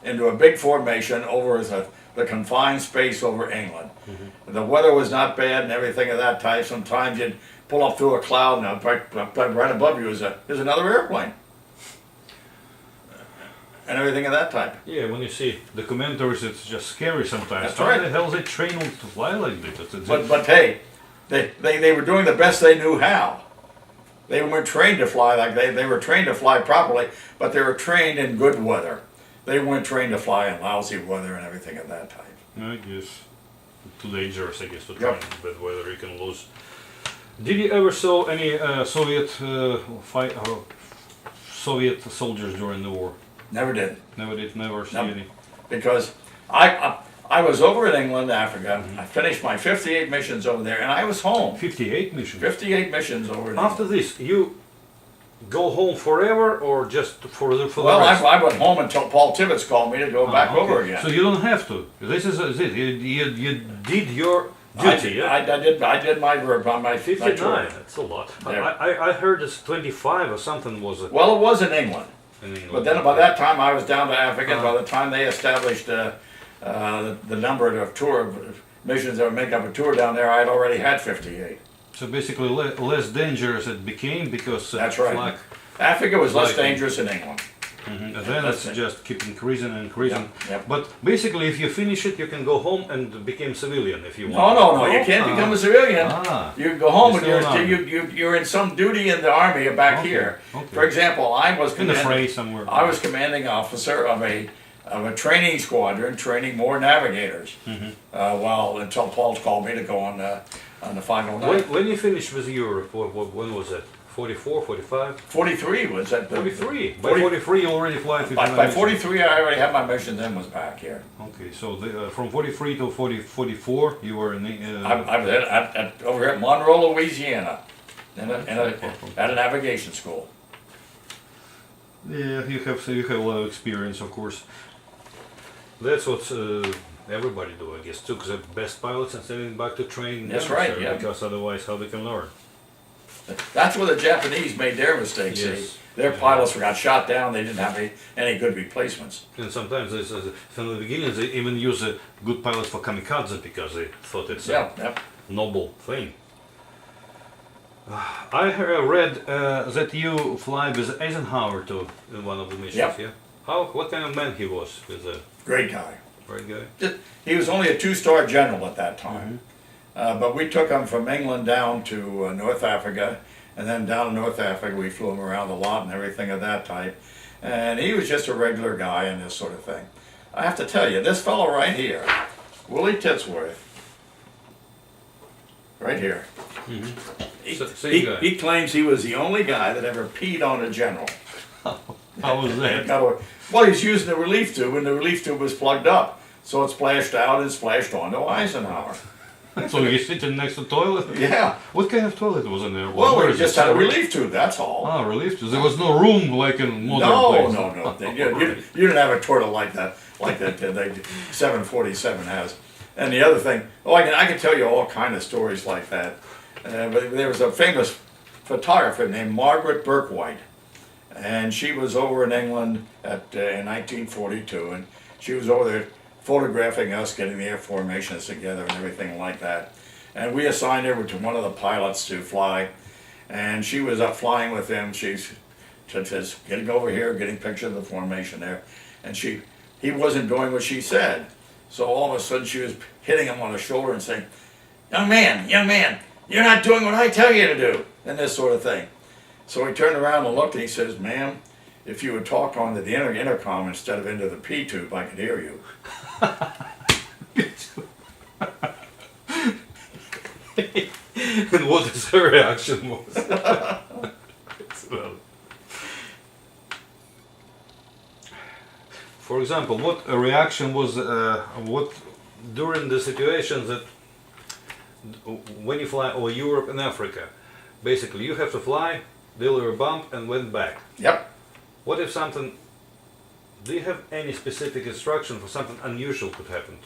into a big formation over the confined space over England. Mm-hmm. The weather was not bad and everything of that type. Sometimes you'd pull up through a cloud and right above you is another airplane. And everything of that type. Yeah, when you see documentaries, it's just scary sometimes. That's How right. the hell they train them to fly like this? But hey, they were doing the best they knew how. They weren't trained to fly like they were trained to fly properly, but they were trained in good weather. They weren't trained to fly in lousy weather and everything of that type. I guess too dangerous. I guess to try Yep. in bad weather you can lose. Did you ever saw any Soviet soldiers during the war? Never did. Never did. Never see Nope. any. Because I was over in England, Africa. I finished my 58 missions over there, and I was home. 58 missions. 58 missions over in After England. this, you go home forever, or just for the Well, rest? I went home until Paul Tibbets called me to go back Okay. over again. So you don't have to. This is it. You did your duty. Yeah. I did my work on my 59. tour. That's a lot. Yeah. I heard it's 25 or something was it Well, it was in England. in England. But then by that time I was down to Africa. And by the time they established the number of tour missions that would make up a tour down there, I had already had 58. So basically, less dangerous it became because That's right. flag. Africa was less Like- dangerous in England. And then That's it's it. just keep increasing and increasing. Yep, yep. But basically, if you finish it, you can go home and become civilian if you No, want. no, you can't become a civilian. You can go home and You're still in you're in some duty in the army back Okay, here. okay. For example, I was In the fray commanding, somewhere. I was commanding officer of a training squadron, training more navigators. Until Paul called me to go on the final night. When you finished with Europe, when was that? 44, 45? 43 was at the 43. By 40 43 you already fly 59 by missions. 43 I already had my missions and was back here. Okay, so from 43 to 44 you were in the... I was over here at Monroe, Louisiana, at a navigation school. Yeah, you have a lot of experience, of course. That's what everybody do, I guess. Took the best pilots and send them back to train. That's them, right, sir, yeah. Because otherwise, how they can learn? That's where the Japanese made their mistakes. Yes. Their pilots got shot down. They didn't have any good replacements. And sometimes, from the beginning, they even use good pilots for kamikaze because they thought it's a noble thing. I read that you fly with Eisenhower to in one of the missions. Yep. Yeah. What kind of man he was? Was a Great guy. great guy. He was only a 2-star general at that time. But we took him from England down to North Africa, and then down to North Africa we flew him around a lot and everything of that type. And he was just a regular guy and this sort of thing. I have to tell you, this fellow right here, Willie Titsworth, right here, he claims he was the only guy that ever peed on a general. How was that? Well, he's using the relief tube, and the relief tube was plugged up. So it splashed out and splashed onto Eisenhower. So you're sitting next to the toilet? Yeah. What kind of toilet was in there? Well, Where we is just it? had a relief tube, that's all. Ah, relief tube. There was no room like in modern place. No. You didn't have a toilet like that the 747 has. And the other thing, I can tell you all kind of stories like that. But there was a famous photographer named Margaret Birkwhite. And she was over in England in 1942, and she was over there photographing us, getting the air formations together and everything like that. And we assigned her to one of the pilots to fly, and she was up flying with him. She's just getting over here, getting pictures of the formation there, and he wasn't doing what she said. So all of a sudden she was hitting him on the shoulder and saying, young man, you're not doing what I tell you to do," and this sort of thing. So he turned around and looked and he says, "Ma'am, if you would talk onto the intercom instead of into the P tube, I could hear you." And what is her reaction was? Well, for example, what a reaction was what during the situations that when you fly over Europe and Africa, basically you have to fly, deliver a bump and went back. Yep. What if something, do you have any specific instruction for something unusual could happen?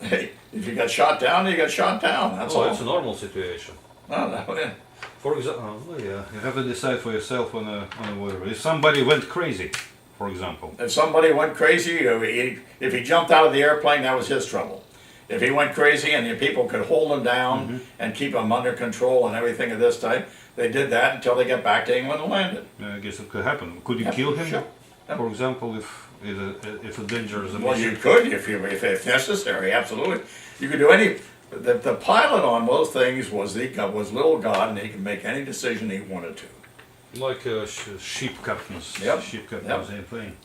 Hey, if you got shot down, you got shot down. That's all. It's a normal situation. Yeah. For example, you have to decide for yourself on a whatever. If somebody went crazy, for example. If somebody went crazy, if he jumped out of the airplane, that was his trouble. If he went crazy and the people could hold him down and keep him under control and everything of this type, they did that until they got back to England and landed. I guess it could happen. Could you kill him? Sure. For example, if a danger is a Well, mission? you could if necessary. Absolutely, you could do any. The pilot on those things was little God, and he could make any decision he wanted to. Like ship captains. Yep. Ship captains, Yep. same thing.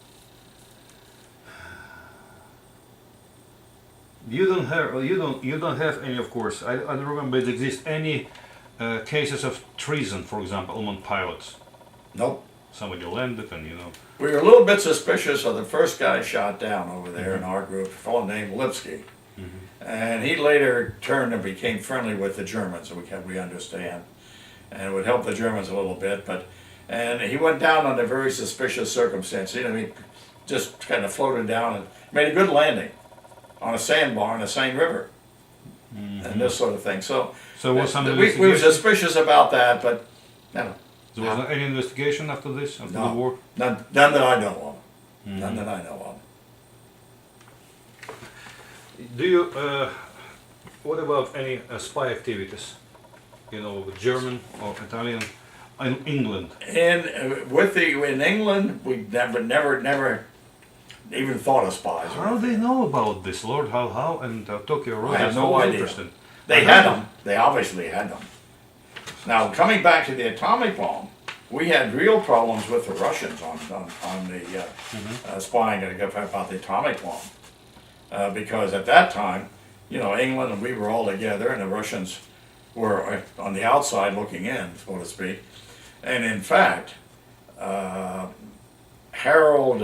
You don't have any, of course. I don't remember it exists any cases of treason, for example, among pilots. Nope. Somebody landed, and We were a little bit suspicious of the first guy shot down over there in our group, a fellow named Lipsky. And he later turned and became friendly with the Germans, we understand. And it would help the Germans a little bit, and he went down under very suspicious circumstances. He just kind of floated down and made a good landing on a sandbar in the Seine River. And this sort of thing. So was some we investigation? were suspicious about that, but no. There was any investigation after this, after the No. war? None that I know of. None that I know of. Do you? What about any spy activities? German or Italian, in England. And in England, we never even thought of spies. How do they know about this, Lord? How and Tokyo Road? I have is no so idea. interesting. They had them. They obviously had them. Now, coming back to the atomic bomb, we had real problems with the Russians on the spying about the atomic bomb. Because at that time, England and we were all together, and the Russians were on the outside looking in, so to speak. And in fact, Harold,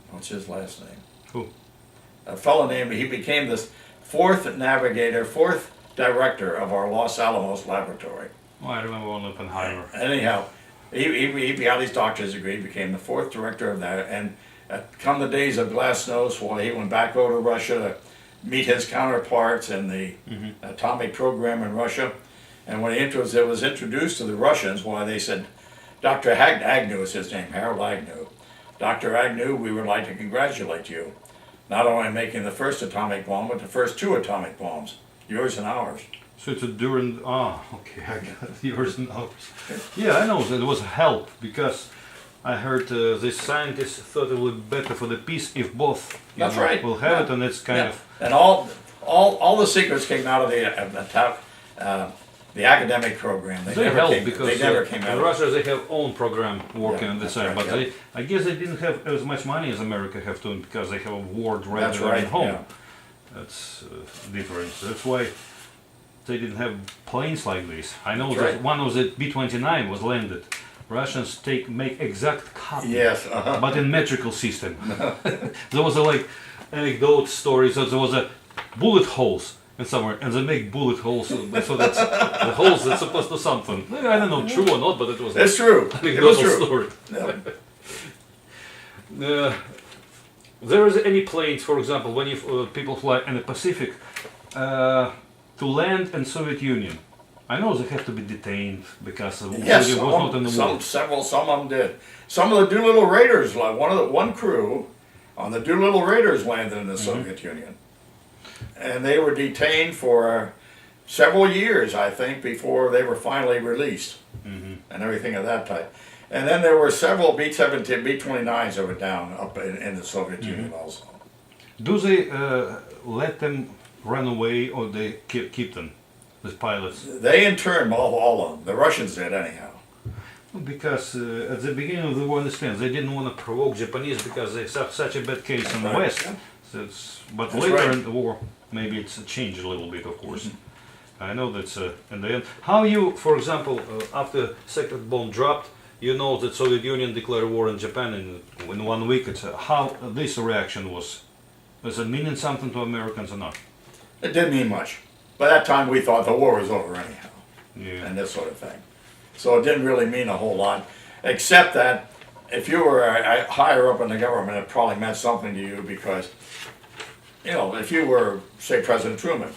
what's his last name? Who? A fellow named, he became the fourth director of our Los Alamos laboratory. Oh, I remember one Oppenheimer. Anyhow, he got his doctor's degree, became the fourth director of that, and come the days of Glasnost, well, he went back over to Russia to meet his counterparts in the atomic program in Russia. And when it was introduced to the Russians, why they said, Dr. Agnew is his name, Harold Agnew. Dr. Agnew, we would like to congratulate you, not only making the first atomic bomb, but the first 2 atomic bombs, yours and ours. So it's a during, okay, I got it, yours and ours. Yeah, I know that it was help, because I heard this scientists thought it would be better for the peace if both That's right. will have it, and it's kind of... And all the secrets came out of the academic program. They helped because they never came out in of Russia they have own program working Yeah, on this that's side, right, but yeah. I guess they didn't have as much money as America have to because they have a war right That's there right, at home. yeah. That's different. That's why they didn't have planes like this. I know That's that right. one of the B-29 was landed. Russians make exact copy, Yes, but in metrical system. There was a anecdote story that there was a bullet holes in somewhere, and they make bullet holes, so that's the holes that's supposed to something. I don't know, true or not, but it was It's true. It was anecdotal true. story. Yeah. There is any planes, for example, when you people fly in the Pacific to land in Soviet Union. I know they have to be detained because the Yes, Soviet was not in the war. some of them did. Some of the Doolittle Raiders, like one crew on the Doolittle Raiders landed in the Soviet Union, and they were detained for several years, I think, before they were finally released, and everything of that type. And then there were several B-17, B-29s that were down up in the Soviet Union also. Do they let them run away or they keep them, the pilots? They interned all of them. The Russians did anyhow. Because at the beginning of the war, understand, they didn't want to provoke Japanese because they have such a bad case in the Right, West. yeah. But That's later right. in the war, maybe it's changed a little bit, of course. I know that's in the end. How you, for example, after second bomb dropped, you know that Soviet Union declared war on Japan in 1 week. It's, how this reaction was it meaning something to Americans or not? It didn't mean much. By that time, we thought the war was over anyhow, Yeah. and this sort of thing. So it didn't really mean a whole lot, except that if you were higher up in the government, it probably meant something to you because, you know, if you were, say, President Truman,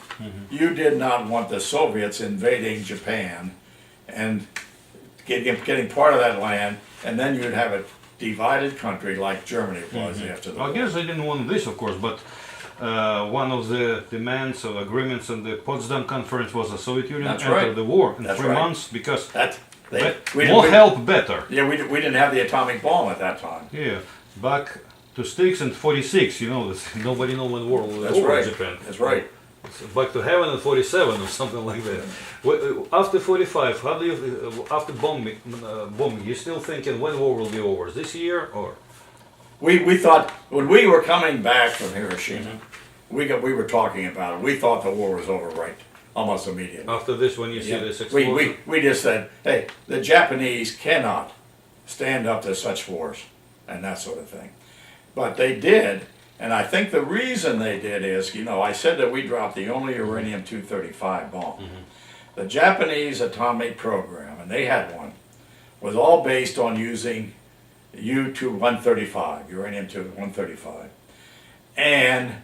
you did not want the Soviets invading Japan and getting part of that land, and then you'd have a divided country like Germany was after the war. I guess they didn't want this, of course, but one of the demands or agreements in the Potsdam Conference was the Soviet Union That's enter right. the war in That's 3 right. months because We help better. Yeah, we didn't have the atomic bomb at that time. Yeah, back to sticks and 46, you know, nobody know when war was That's over right. in Japan. That's right. So back to heaven in 47 or something like that. After 45, how do you, after bombing, you still thinking when war will be over? This year or? We thought when we were coming back from Hiroshima, we were talking about it. We thought the war was over right almost immediately. After this, when you see Yeah. this explosion? We just said, hey, the Japanese cannot stand up to such force and that sort of thing. But they did, and I think the reason they did is, you know, I said that we dropped the only uranium-235 bomb. The Japanese atomic program, and they had one, was all based on using U-135, uranium-135. And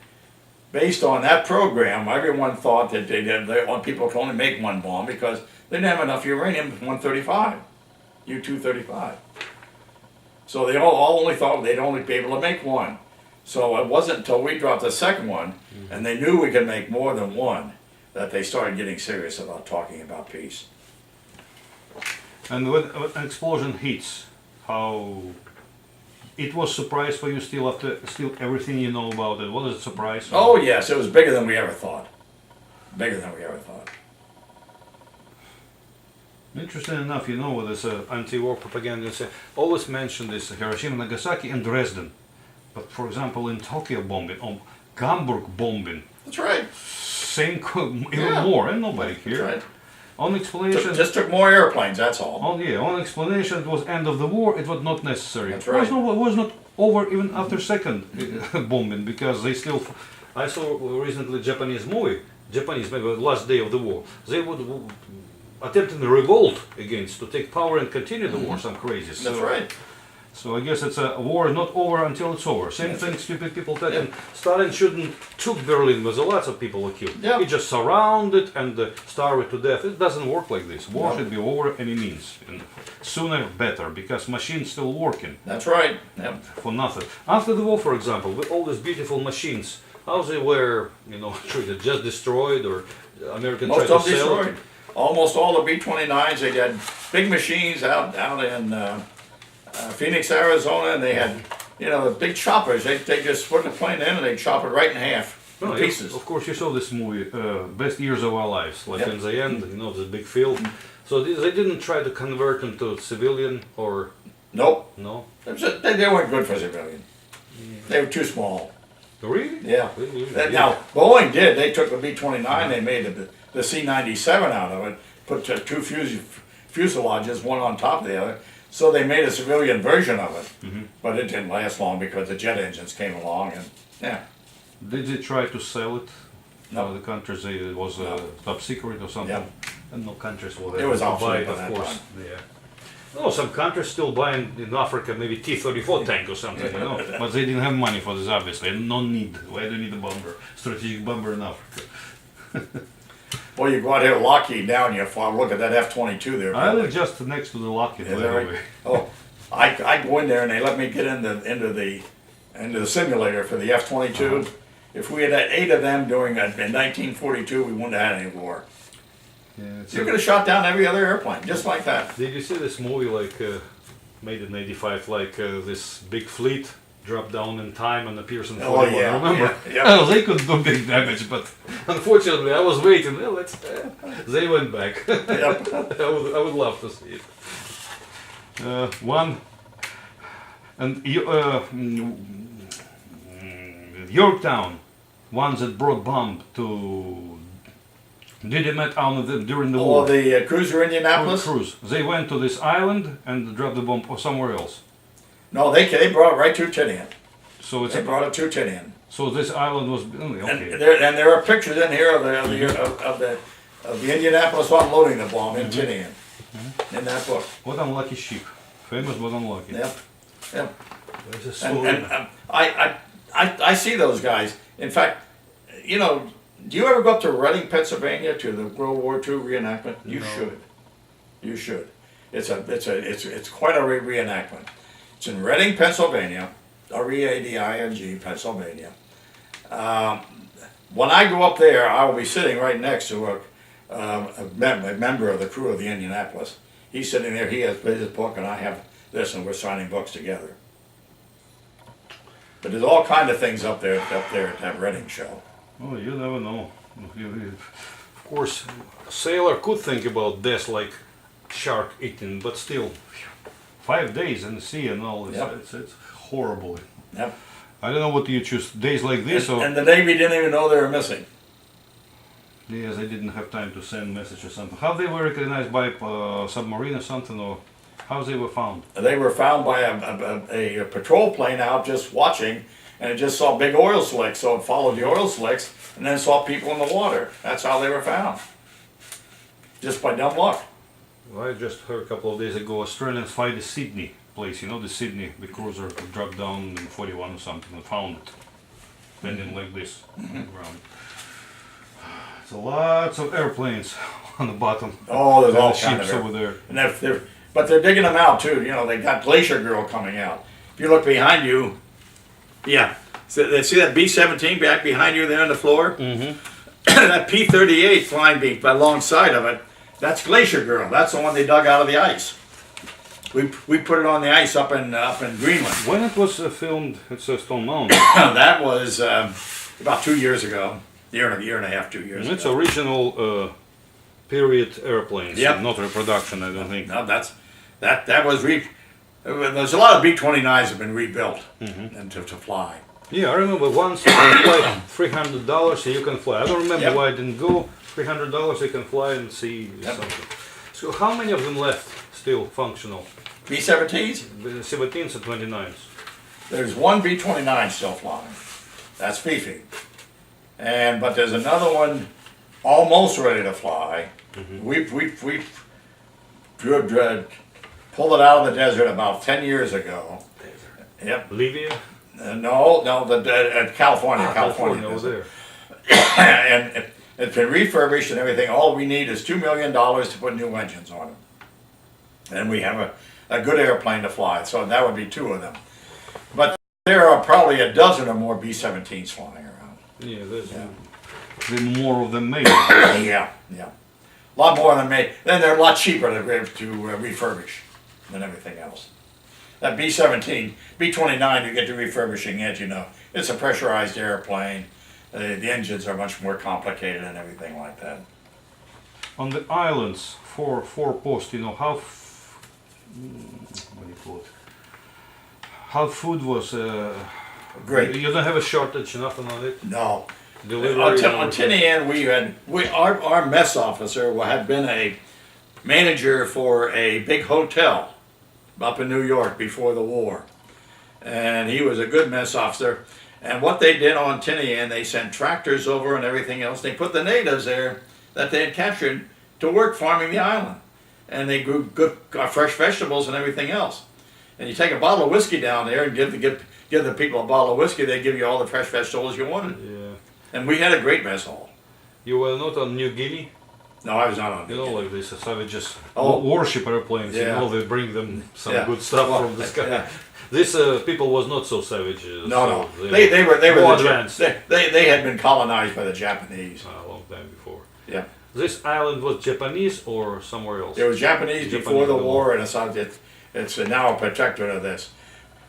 based on that program, everyone thought that they want people to only make one bomb because they didn't have enough uranium-135, U-235. So they all only thought they'd only be able to make one. So it wasn't until we dropped the second one, and they knew we could make more than one, that they started getting serious about talking about peace. And when an explosion hits, how it was surprise for you still after everything you know about it? Was it a surprise? Oh yes, it was bigger than we ever thought. Bigger than we ever thought. Interesting enough, you know, with this anti-war propaganda, they always mention this Hiroshima, Nagasaki, and Dresden. But for example, in Tokyo bombing, or Hamburg bombing, That's right. even Yeah. more, and nobody That's here. right. On explanation, Just took more airplanes, that's all. on explanation, it was end of the war. It was not necessary. That's right. It was not over even after second bombing because they still. I saw recently Japanese movie, maybe the last day of the war. They would attempting to revolt against to take power and continue the war. Some crazy. That's right. So I guess it's a war not over until it's over. Same thing stupid people tell. Yeah. And Stalin shouldn't took Berlin because lots of people were killed. Yeah. He just surrounded and starved to death. It doesn't work like this. War No. should be over any means. And sooner better because machines still working That's right. Yep. for nothing. After the war, for example, with all these beautiful machines, how they were, treated, just destroyed or American tried Most to of them sell it? destroyed. Almost all the B-29s, they had big machines out in Phoenix, Arizona, and they had, the big choppers. They just put the plane in and they chop it right in half, in No, pieces. Of course, you saw this movie, Best Years of Our Lives. Like Yep. in the end, this big field. So they didn't try to convert them to civilian or Nope. no? They weren't good for civilian. They were too small. Really? Yeah. Really? Now, Boeing did. They took the B-29, they made the C-97 out of it, put two fuselages, one on top of the other, so they made a civilian version of it. But it didn't last long because the jet engines came along, and yeah. Did they try to sell it? No. The countries it was top secret or something. Yeah. And no countries will It was able to buy obsolete it, by of that course. time. Yeah. No, some countries still buying in Africa maybe T-34 tank or something, but they didn't have money for this obviously, and no need. Why do you need a bomber? Strategic bomber in Africa. Well, you go out here to Lockheed now and you look at that F-22 there. I live just next to the Lockheed, by Is the that right? way. Oh, I go in there and they let me get into the simulator for the F-22. If we had had 8 of them in 1942, we wouldn't have had any war. Yeah, it's You could have shot down every other airplane, just like that. Did you see this movie made in '85, this big fleet dropped down in time and appears in 41? Oh, yeah, Remember? yeah. They could do big damage, but unfortunately, I was waiting. Well, they went back. Yep. I would love to see it. Yorktown, ones that brought bomb to. Did you met on them during the war? Oh, the cruiser Indianapolis? Cruise. They went to this island and dropped the bomb or somewhere else. No, they brought it right to Tinian. So it's They brought it to Tinian. so this island was okay. And there are pictures in here of the Indianapolis unloading the bomb in Tinian, in that book. What unlucky ship, famous but unlucky. Yep, yep. There's a And, story. I see those guys. In fact, do you ever go up to Reading, Pennsylvania, to the World War II reenactment? You No. should. You should. It's quite a reenactment. It's in Reading, Pennsylvania, Reading, Pennsylvania. When I go up there, I will be sitting right next to a member of the crew of the Indianapolis. He's sitting there. He has his book, and I have this, and we're signing books together. But there's all kind of things up there at that Reading show. Oh, you never know. Of course, a sailor could think about death like shark eating, but still, 5 days in the sea and all this, Yep. it's horrible. Yep. I don't know what you choose, days like this or... And the Navy didn't even know they were missing. Yes, they didn't have time to send message or something. How they were recognized by submarine or something, or how they were found? They were found by a patrol plane out just watching, and it just saw big oil slicks, so it followed the oil slicks, and then saw people in the water. That's how they were found. Just by dumb luck. Well, I just heard a couple of days ago Australians find the Sydney place, the Sydney, the cruiser dropped down in 41 or something and found it. Bending like this on the ground. It's lots of airplanes on the bottom. Oh, there's And all the kinds ships of over there. And but they're digging them out too. They got Glacier Girl coming out. If you look behind you, yeah. So, see that B-17 back behind you there on the floor? Mm-hmm. That P-38 flying alongside of it, that's Glacier Girl. That's the one they dug out of the ice. We put it on the ice up in Greenland. When it was filmed, it's a Stone Mountain. That was about 2 years ago. Year and a half, 2 years It's ago. original period airplanes, Yep. not reproduction, I don't think. No, that was there's a lot of B-29s have been rebuilt and to fly. Yeah, I remember once you can fly $300 and you can fly. I don't remember Yep. why I didn't go. $300 you can fly and see Yep. something. So how many of them left still functional? B-17s? The 17s and 29s. There's one B-29 still flying. That's Fifi. But there's another one almost ready to fly. We've pulled it out of the desert about 10 years ago. Yep. Bolivia? No, California. California over there. And it's been refurbished and everything. All we need is $2 million to put new engines on it. And we have a good airplane to fly, so that would be two of them. But there are probably a dozen or more B-17s flying around. Yeah, there's more of them made. Yeah. A lot more than made. Then they're a lot cheaper to refurbish than everything else. That B-17, B-29, you get to refurbishing it, you know. It's a pressurized airplane. The engines are much more complicated and everything like that. On the islands, four posts, you know, what do you call it? How food was, Great. you don't have a shortage, nothing on it? No. Delivery On Tinian, our mess officer had been a manager for a big hotel up in New York before the war. And he was a good mess officer. And what they did on Tinian, they sent tractors over and everything else. They put the natives there that they had captured to work farming the island. And they grew good fresh vegetables and everything else. And you take a bottle of whiskey down there and give the people a bottle of whiskey, they give you all the fresh vegetables you wanted. Yeah. And we had a great mess hall. You were not on New Guinea? No, I was not on You New know, Guinea. like this savages Oh. warship airplanes, you Yeah. know, they bring them some Yeah. good stuff Well, from the sky. yeah. This people was not so savage. No. So They were more the advanced. they had been colonized by the Japanese. A long time before. Yeah. This island was Japanese or somewhere else? It was Japanese before the war, and it's now a protectorate of this.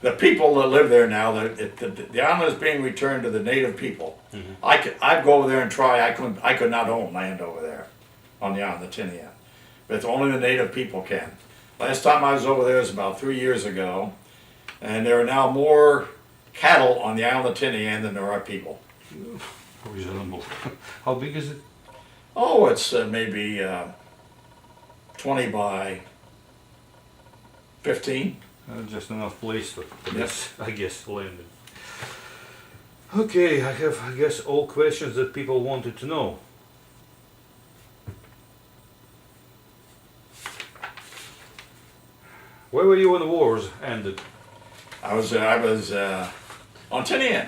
The people that live there now, the island is being returned to the native people. I'd go over there and try. I could not own land over there on the island of Tinian, but it's only the native people can. Last time I was over there was about 3 years ago, and there are now more cattle on the island of Tinian than there are people. Reasonable. How big is it? Oh, it's maybe 20 by 15. Just enough place to Yes. I guess, land it. Okay, I have, I guess, all questions that people wanted to know. Where were you when the wars ended? I was on Tinian.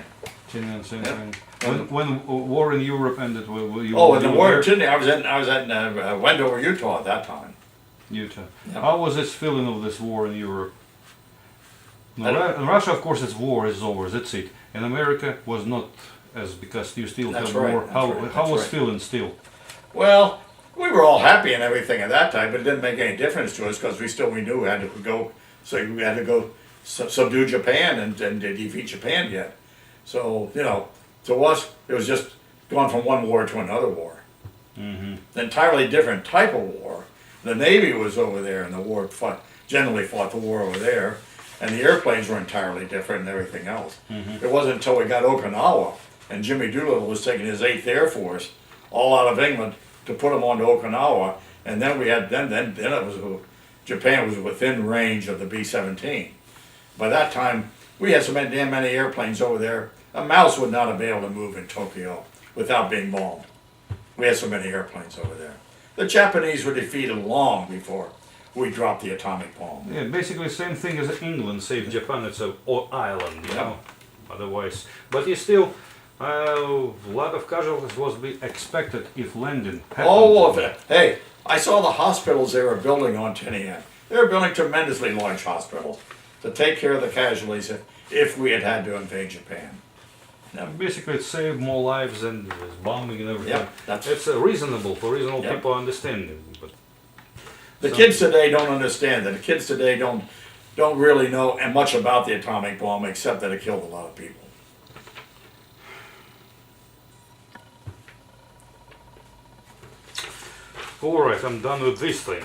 Tinian, same Yeah. thing. When war in Europe ended, were you? Oh, in the you war were in Tinian, I was at Wendover, Utah at that time. Utah. Yeah. How was this feeling of this war in Europe? Now, in Russia, of course, it's war is over. That's it. In America, was not as because you still That's have right, war. that's How right, how that's was right. feeling still? Well, we were all happy and everything at that time, but it didn't make any difference to us because we knew we had to go. So we had to go subdue Japan and defeat Japan yet. So to us, it was just going from one war to another war. Mm-hmm. An entirely different type of war. The Navy was over there, and the war generally fought the war over there, and the airplanes were entirely different and everything else. Mm-hmm. It wasn't until we got Okinawa, and Jimmy Doolittle was taking his 8th Air Force all out of England to put them onto Okinawa, and then we had then it was Japan was within range of the B-17. By that time, we had so many airplanes over there. A mouse would not have been able to move in Tokyo without being bombed. We had so many airplanes over there. The Japanese were defeated long before we dropped the atomic bomb. Yeah, basically same thing as England saved Japan. It's a island, you Yeah. know. Otherwise, but you still a lot of casualties was be expected if landing happened. Oh, hey, I saw the hospitals they were building on Tinian. They were building tremendously large hospitals to take care of the casualties if we had to invade Japan. Yeah, basically, it saved more lives than this bombing and everything. Yep, that's- it's reasonable for reasonable Yep. people understanding. But The kids today don't understand that. The kids today don't really know much about the atomic bomb except that it killed a lot of people. all right, I'm done with this thing.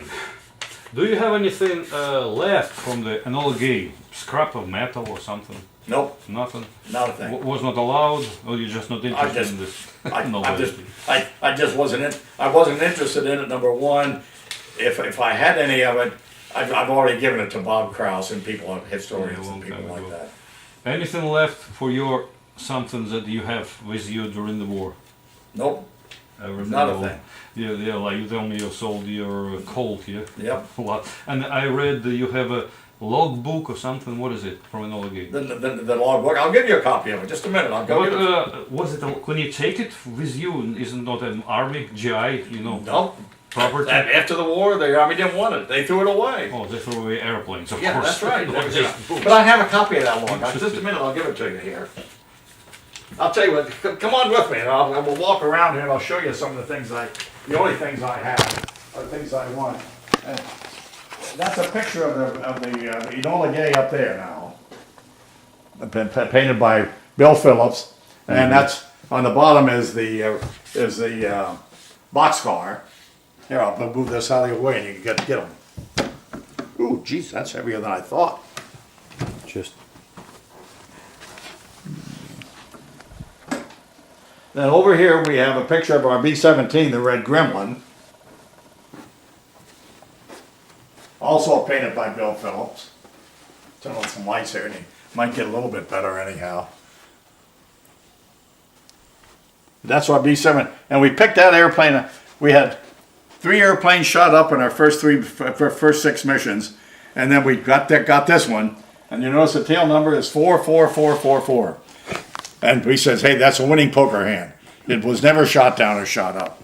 Do you have anything left from the Enola Gay scrap of metal or something? Nope, Nothing. not a thing. Was not allowed, or you're just not interested in this? I just I wasn't interested in it, number one. If I had any of it, I've already given it to Bob Kraus and people, historians Yeah, a and long people time like ago. that. Anything left for your something that you have with you during the war? Nope, I remember. not a thing. Yeah, like you told me you sold your Colt here. Yep. A lot. And I read that you have a logbook or something. What is it from Enola Gay? The logbook, I'll give you a copy of it, just a minute, I'll go But get it. was it? Can you take it with you? Isn't not an army GI? You know, Nope. property. After the war, the army didn't want it, they threw it away. Oh, they throw away airplanes, of Yeah, course. that's right. Not just books. But I have a copy of that log. Just a minute, I'll give it to you here. I'll tell you what, come on with me, and I will walk around here and I'll show you some of the things the only things I have are things I want. And that's a picture of the Enola Gay up there now. Been painted by Bill Phillips, and that's on the bottom is the boxcar. Here, I'll move this out of your way and you can get them. Ooh, geez, that's heavier than I thought. Just Then over here we have a picture of our B-17, the Red Gremlin. Also painted by Bill Phillips. Turn on some lights here and you might get a little bit better anyhow. That's our B-7, and we picked that airplane. We had 3 airplanes shot up in our first 6 missions, and then we got this one. And you notice the tail number is 44444. And he says, hey, that's a winning poker hand. It was never shot down or shot up.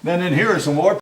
Then in here is some more